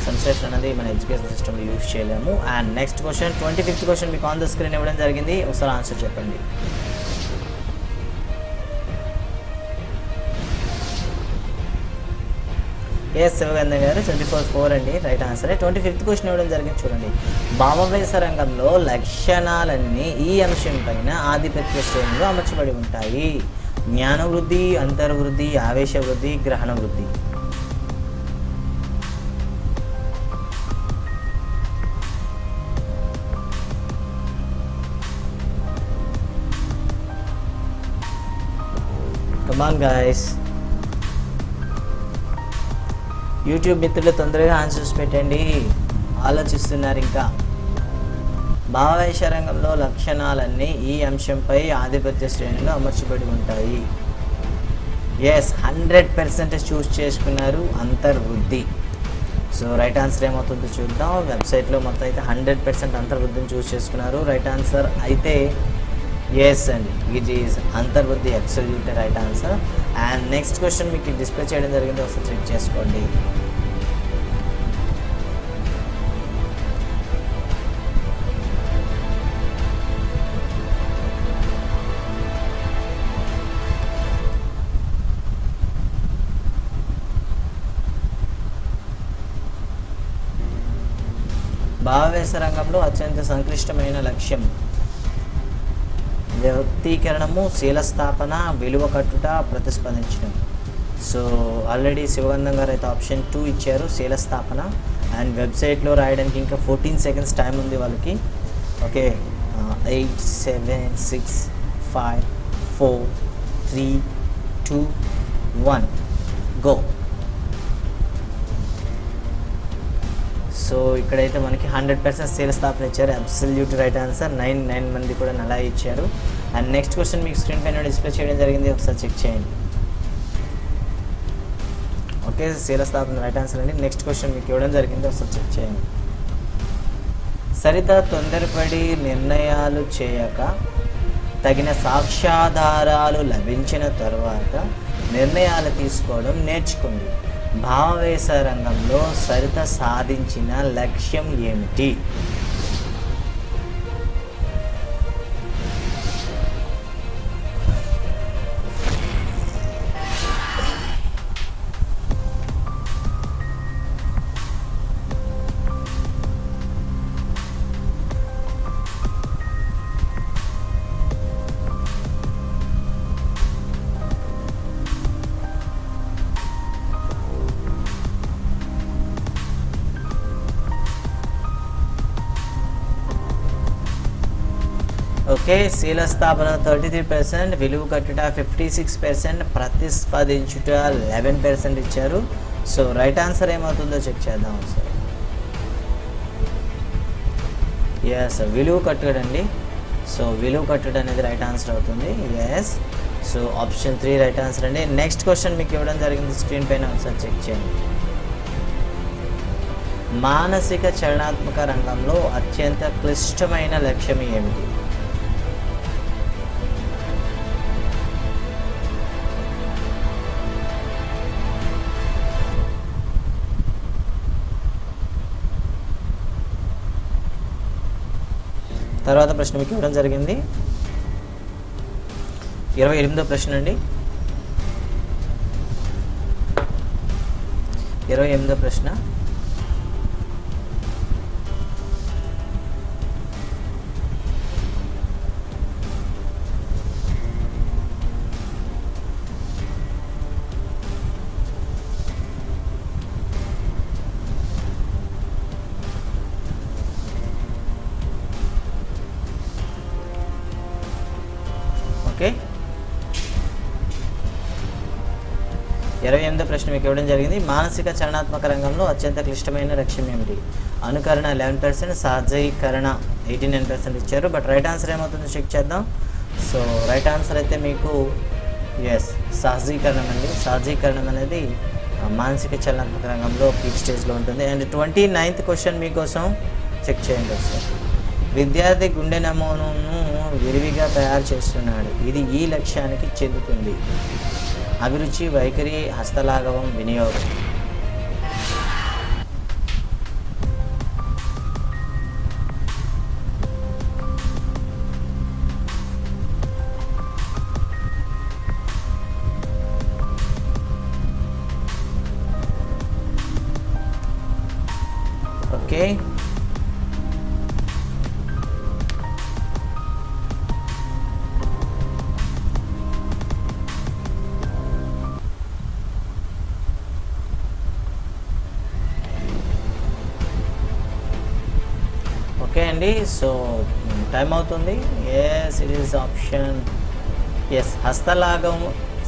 సంశ్లేషణ అనేది మన ఎడ్యుకేషన్ సిస్టమ్లో యూజ్ చేయలేము. And next question, 25th question మీకు ఆన్ ద స్క్రీన్ ఇవ్వడం జరిగింది, ఒకసారి ఆన్సర్ చెప్పండి. ఎస్, శివగంధ గారు 24/4 అండి రైట్ ఆన్సరే. 25th క్వశ్చన్ ఇవ్వడం జరిగింది చూడండి. భావవేశ రంగంలో లక్షణాలన్నీ ఈ అంశం పైన ఆధిపత్య శ్రేణిలో అమర్చబడి ఉంటాయి. జ్ఞానవృద్ధి, అంతర్వృద్ధి, ఆవేశ వృద్ధి, గ్రహణ వృద్ధి. కమాన్ గైస్, యూట్యూబ్ మిత్రులు తొందరగా ఆన్సర్స్ పెట్టండి, ఆలోచిస్తున్నారు ఇంకా. భావవేశ రంగంలో లక్షణాలన్నీ ఈ అంశంపై ఆధిపత్య శ్రేణిలో అమర్చబడి ఉంటాయి. ఎస్, 100% చూస్ చేసుకున్నారు, అంతర్వృద్ధి. సో రైట్ ఆన్సర్ ఏమవుతుందో చూద్దాం. వెబ్సైట్లో మొత్తం అయితే 100% అంతర్వృద్ధిని చూస్ చేసుకున్నారు. రైట్ ఆన్సర్ అయితే ఎస్ అండి, ఇట్ ఈజ్ అంతర్వృద్ధి, absolute right answer. And next question మీకు డిస్ప్లే చేయడం జరిగింది, ఒకసారి చెక్ చేసుకోండి. భావవేశ రంగంలో అత్యంత సంక్లిష్టమైన లక్ష్యం వ్యక్తీకరణము, శీలస్థాపన, విలువ కట్టుట, ప్రతిస్పందించడం. సో ఆల్రెడీ శివగంధం గారు అయితే ఆప్షన్ 2 ఇచ్చారు, శీలస్థాపన. అండ్ వెబ్సైట్లో రాయడానికి ఇంకా 14 seconds టైం ఉంది వాళ్ళకి. Okay, 8 7 6 5 4 3 2 1 go. సో ఇక్కడైతే మనకి 100% శీలస్థాపన ఇచ్చారు, అబ్సల్యూట్ రైట్ ఆన్సర్. 9 మంది కూడా అలా ఇచ్చారు. అండ్ నెక్స్ట్ క్వశ్చన్ మీకు స్క్రీన్ పైన డిస్ప్లే చేయడం జరిగింది, ఒకసారి చెక్ చేయండి. ఓకే, శీలస్థాపన రైట్ ఆన్సర్ అండి. నెక్స్ట్ క్వశ్చన్ మీకు ఇవ్వడం జరిగింది, ఒకసారి చెక్ చేయండి. సరిత తొందరపడి నిర్ణయాలు చేయక తగిన సాక్ష్యాధారాలు లభించిన తర్వాత నిర్ణయాలు తీసుకోవడం నేర్చుకుంది. భావవేశ రంగంలో సరిత సాధించిన లక్ష్యం ఏమిటి? ఓకే, శీల స్థాపన 33%, విలువ కట్టుట 56%, ప్రతిస్పందించుట 11% ఇచ్చారు. సో రైట్ ఆన్సర్ ఏమవుతుందో చెక్ చేద్దాం సార్. ఎస్, విలువ కట్టుడు అండి. సో విలువ కట్టుడు అనేది రైట్ ఆన్సర్ అవుతుంది. Yes, so option 3 right answer అండి. నెక్స్ట్ క్వశ్చన్ మీకు ఇవ్వడం జరిగింది స్క్రీన్ పైన, ఒకసారి చెక్ చేయండి. మానసిక చలనాత్మక రంగంలో అత్యంత క్లిష్టమైన లక్ష్యం ఏమిటి? తర్వాత ప్రశ్న మీకు ఇవ్వడం జరిగింది 28వ ప్రశ్న అండి. 28వ ప్రశ్న. ఓకే, 28వ ప్రశ్న మీకు ఇవ్వడం జరిగింది. మానసిక చలనాత్మక రంగంలో అత్యంత క్లిష్టమైన లక్ష్యం ఏమిటి? అనుకరణ 11%, సహజీకరణ 89% ఇచ్చారు. బట్ రైట్ ఆన్సర్ ఏమవుతుందో చెక్ చేద్దాం. సో రైట్ ఆన్సర్ అయితే మీకు ఎస్, సహజీకరణం అండి. సహజీకరణం అనేది మానసిక చలనాత్మక రంగంలో పీక్ స్టేజ్లో ఉంటుంది. అండ్ 29th క్వశ్చన్ మీకోసం చెక్ చేయండి ఒకసారి. విద్యార్థి గుండె నమూనాను విరివిగా తయారు చేస్తున్నాడు, ఇది ఈ లక్ష్యానికి చెందుతుంది. అభిరుచి, వైఖరి, హస్తలాఘవం, వినియోగం. ఓకే, ఓకే అండి. సో టైం అవుతుంది. Yes, it is option yes, హస్తలాఘం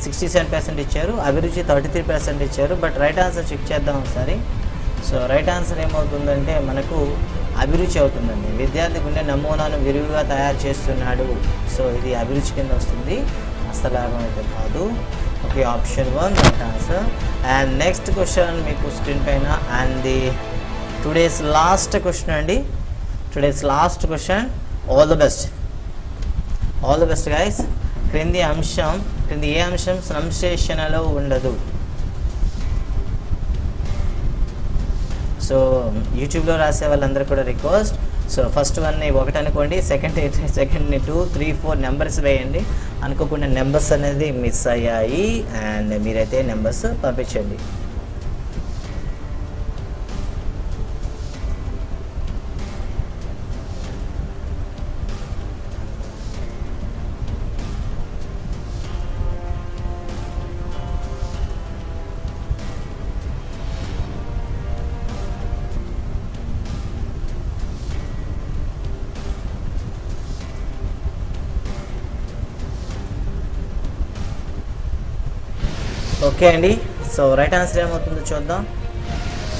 67% ఇచ్చారు, అభిరుచి 33% ఇచ్చారు. బట్ రైట్ ఆన్సర్ చెక్ చేద్దాం ఒకసారి. సో రైట్ ఆన్సర్ ఏమవుతుందంటే మనకు అభిరుచి అవుతుందండి. విద్యార్థి గుండె నమూనాను విరివిగా తయారు చేస్తున్నాడు, సో ఇది అభిరుచి కింద వస్తుంది, హస్తలాఘం అయితే కాదు. Okay, option 1 right answer. And next question మీకు స్క్రీన్ పైన, and the today's last question అండి. Today's last question. All the best, all the best guys. క్రింది ఏ అంశం సంశ్లేషణలో ఉండదు? సో యూట్యూబ్లో రాసే వాళ్ళందరూ కూడా రిక్వెస్ట్, సో ఫస్ట్ వన్ని 1 అనుకోండి, సెకండ్ని 2, 3, 4 నెంబర్స్ వేయండి. అనుకోకుండా నెంబర్స్ అనేది మిస్ అయ్యాయి, అండ్ మీరైతే నెంబర్స్ పంపించండి. ఓకే అండి. సో రైట్ ఆన్సర్ ఏమవుతుందో చూద్దాం.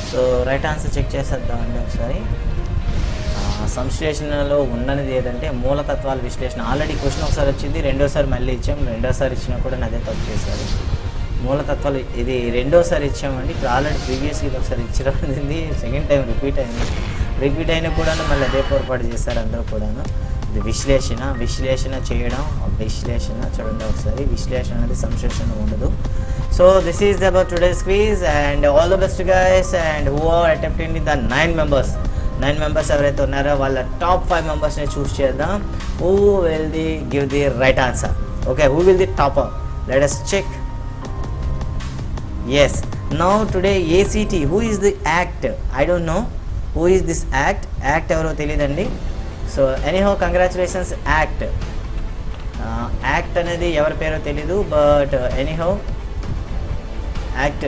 సో రైట్ ఆన్సర్ చెక్ చేసేద్దామండి ఒకసారి. సంశ్లేషణలో ఉన్నది ఏదంటే మూలతత్వాల విశ్లేషణ. ఆల్రెడీ క్వశ్చన్ ఒకసారి వచ్చింది, రెండోసారి మళ్ళీ ఇచ్చాం. రెండోసారి ఇచ్చినా కూడా అదే తప్పు చేశారు. మూలతత్వాలు ఇది రెండోసారి ఇచ్చామండి. ఇప్పుడు ఆల్రెడీ ప్రీవియస్గా ఇది ఒకసారి ఇచ్చినది, సెకండ్ టైం రిపీట్ అయింది. రిపీట్ అయినా కూడా మళ్ళీ అదే పొరపాటు చేశారు అందరూ కూడాను. ఇది విశ్లేషణ చేయడం, విశ్లేషణ చూడండి ఒకసారి. విశ్లేషణ అనేది సంశ్లేషణ ఉండదు. So this is about today's quiz, and all the best guys. And who are attempting the 9 members ఎవరైతే ఉన్నారో వాళ్ళ టాప్ 5 మెంబర్స్ని చూస్ చేద్దాం. Who will the give the right answer? Okay, who will the topper? Let us check. Yes, now today ACT, who is the act? I don't know who is this act ఎవరో తెలియదండి. So anyhow congratulations act అనేది ఎవరి పేరో తెలీదు, but anyhow act